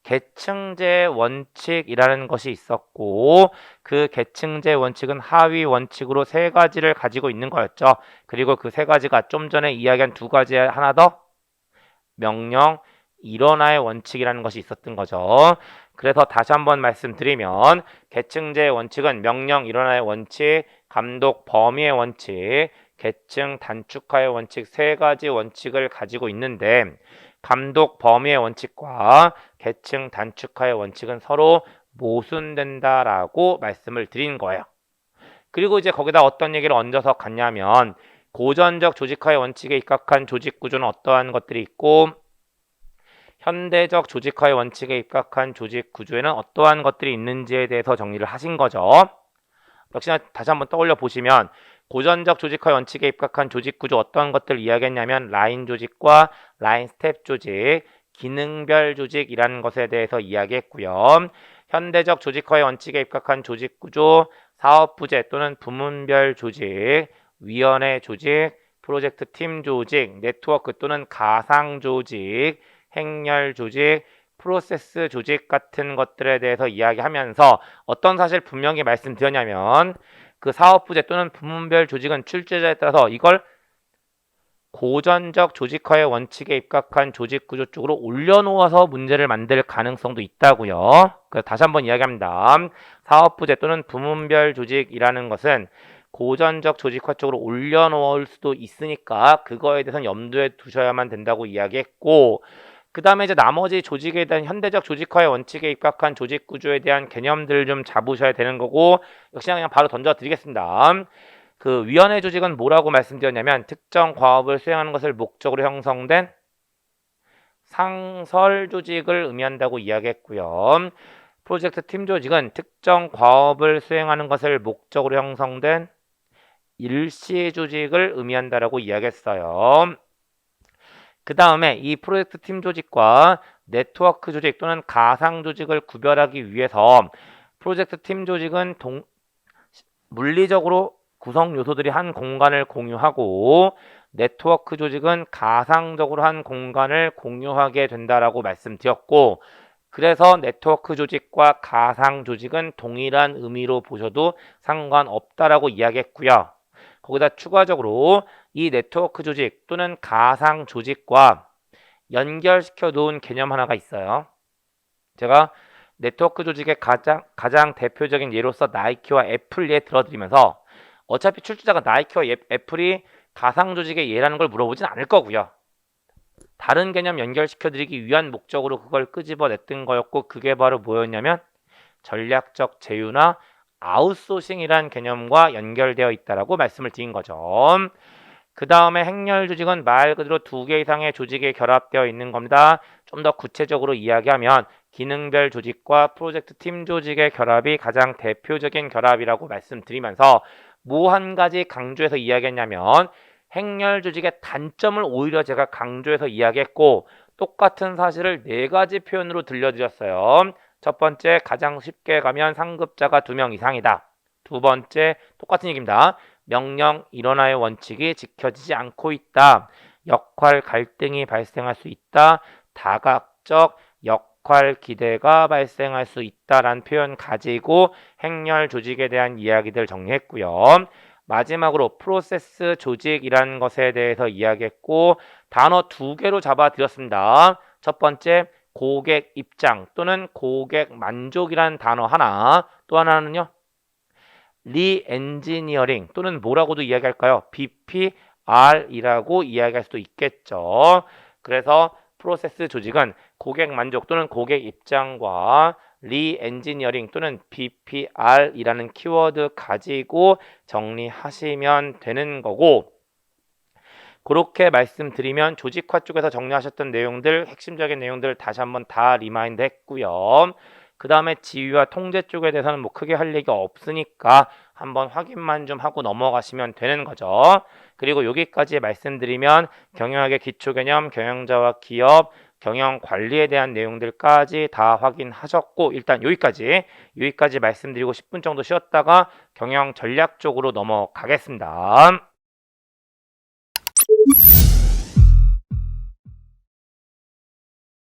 S1: 계층제 원칙이라는 것이 있었고 그 계층제 원칙은 하위 원칙으로 3가지를 가지고 있는 거였죠. 그리고 그 3가지가 좀 전에 이야기한 2가지에 하나 더 명령 일원화의 원칙이라는 것이 있었던 거죠. 그래서 다시 한번 말씀드리면 계층제 원칙은 명령 일원화의 원칙, 감독 범위의 원칙, 계층 단축화의 원칙 3가지 원칙을 가지고 있는데 감독 범위의 원칙과 계층 단축화의 원칙은 서로 모순된다라고 말씀을 드린 거예요. 그리고 이제 거기다 어떤 얘기를 얹어서 갔냐면 고전적 조직화의 원칙에 입각한 조직 구조는 어떠한 것들이 있고 현대적 조직화의 원칙에 입각한 조직 구조에는 어떠한 것들이 있는지에 대해서 정리를 하신 거죠. 역시나 다시 한번 떠올려 보시면 고전적 조직화 원칙에 입각한 조직 구조 어떤 것들을 이야기했냐면 라인 조직과 라인 스텝 조직, 기능별 조직이라는 것에 대해서 이야기했고요. 현대적 조직화의 원칙에 입각한 조직 구조, 사업 부재 또는 부문별 조직, 위원회 조직, 프로젝트 팀 조직, 네트워크 또는 가상 조직, 행렬 조직, 프로세스 조직 같은 것들에 대해서 이야기하면서 어떤 사실 분명히 말씀드렸냐면 그 사업 부재 또는 부문별 조직은 출제자에 따라서 이걸 고전적 조직화의 원칙에 입각한 조직 구조 쪽으로 올려놓아서 문제를 만들 가능성도 있다고요. 그래서 다시 한번 이야기합니다. 사업 부재 또는 부문별 조직이라는 것은 고전적 조직화 쪽으로 올려놓을 수도 있으니까 그거에 대해서는 염두에 두셔야만 된다고 이야기했고 그 다음에 이제 나머지 조직에 대한 현대적 조직화의 원칙에 입각한 조직 구조에 대한 개념들 좀 잡으셔야 되는 거고 역시나 그냥 바로 던져 드리겠습니다. 그 위원회 조직은 뭐라고 말씀드렸냐면 특정 과업을 수행하는 것을 목적으로 형성된 상설 조직을 의미한다고 이야기했고요. 프로젝트 팀 조직은 특정 과업을 수행하는 것을 목적으로 형성된 일시 조직을 의미한다라고 이야기했어요. 그 다음에 이 프로젝트 팀 조직과 네트워크 조직 또는 가상 조직을 구별하기 위해서 프로젝트 팀 조직은 물리적으로 구성 요소들이 한 공간을 공유하고 네트워크 조직은 가상적으로 한 공간을 공유하게 된다라고 말씀드렸고 그래서 네트워크 조직과 가상 조직은 동일한 의미로 보셔도 상관없다라고 이야기했고요. 거기다 추가적으로 이 네트워크 조직 또는 가상 조직과 연결시켜 놓은 개념 하나가 있어요. 제가 네트워크 조직의 가장 대표적인 예로서 나이키와 애플 예 들어드리면서 어차피 출제자가 나이키와 애플이 가상 조직의 예라는 걸 물어보진 않을 거고요. 다른 개념 연결시켜드리기 위한 목적으로 그걸 끄집어냈던 거였고 그게 바로 뭐였냐면 전략적 제휴나 아웃소싱이란 개념과 연결되어 있다라고 말씀을 드린 거죠. 그 다음에 행렬 조직은 말 그대로 2개 이상의 조직이 결합되어 있는 겁니다. 좀 더 구체적으로 이야기하면 기능별 조직과 프로젝트 팀 조직의 결합이 가장 대표적인 결합이라고 말씀드리면서 뭐 한 가지 강조해서 이야기했냐면 행렬 조직의 단점을 오히려 제가 강조해서 이야기했고 똑같은 사실을 4가지 표현으로 들려드렸어요. 첫 번째, 가장 쉽게 가면 상급자가 2명 이상이다. 두 번째, 똑같은 얘기입니다. 명령 일원화의 원칙이 지켜지지 않고 있다. 역할 갈등이 발생할 수 있다. 다각적 역할 기대가 발생할 수 있다라는 표현 가지고 행렬 조직에 대한 이야기들 정리했고요. 마지막으로 프로세스 조직이라는 것에 대해서 이야기했고 단어 2개로 잡아드렸습니다. 첫 번째, 고객 입장 또는 고객 만족이라는 단어 하나, 또 하나는요. 리엔지니어링 또는 뭐라고도 이야기할까요? BP PPR이라고 이야기할 수도 있겠죠. 그래서 프로세스 조직은 고객 만족 또는 고객 입장과 리엔지니어링 또는 BPR이라는 키워드 가지고 정리하시면 되는 거고, 그렇게 말씀드리면 조직화 쪽에서 정리하셨던 내용들, 핵심적인 내용들 다시 한번 다 리마인드 했고요. 그 다음에 지휘와 통제 쪽에 대해서는 뭐 크게 할 얘기가 없으니까 한번 확인만 좀 하고 넘어가시면 되는 거죠. 그리고 여기까지 말씀드리면 경영학의 기초 개념, 경영자와 기업, 경영 관리에 대한 내용들까지 다 확인하셨고, 일단 여기까지 말씀드리고 10분 정도 쉬었다가 경영 전략 쪽으로 넘어가겠습니다.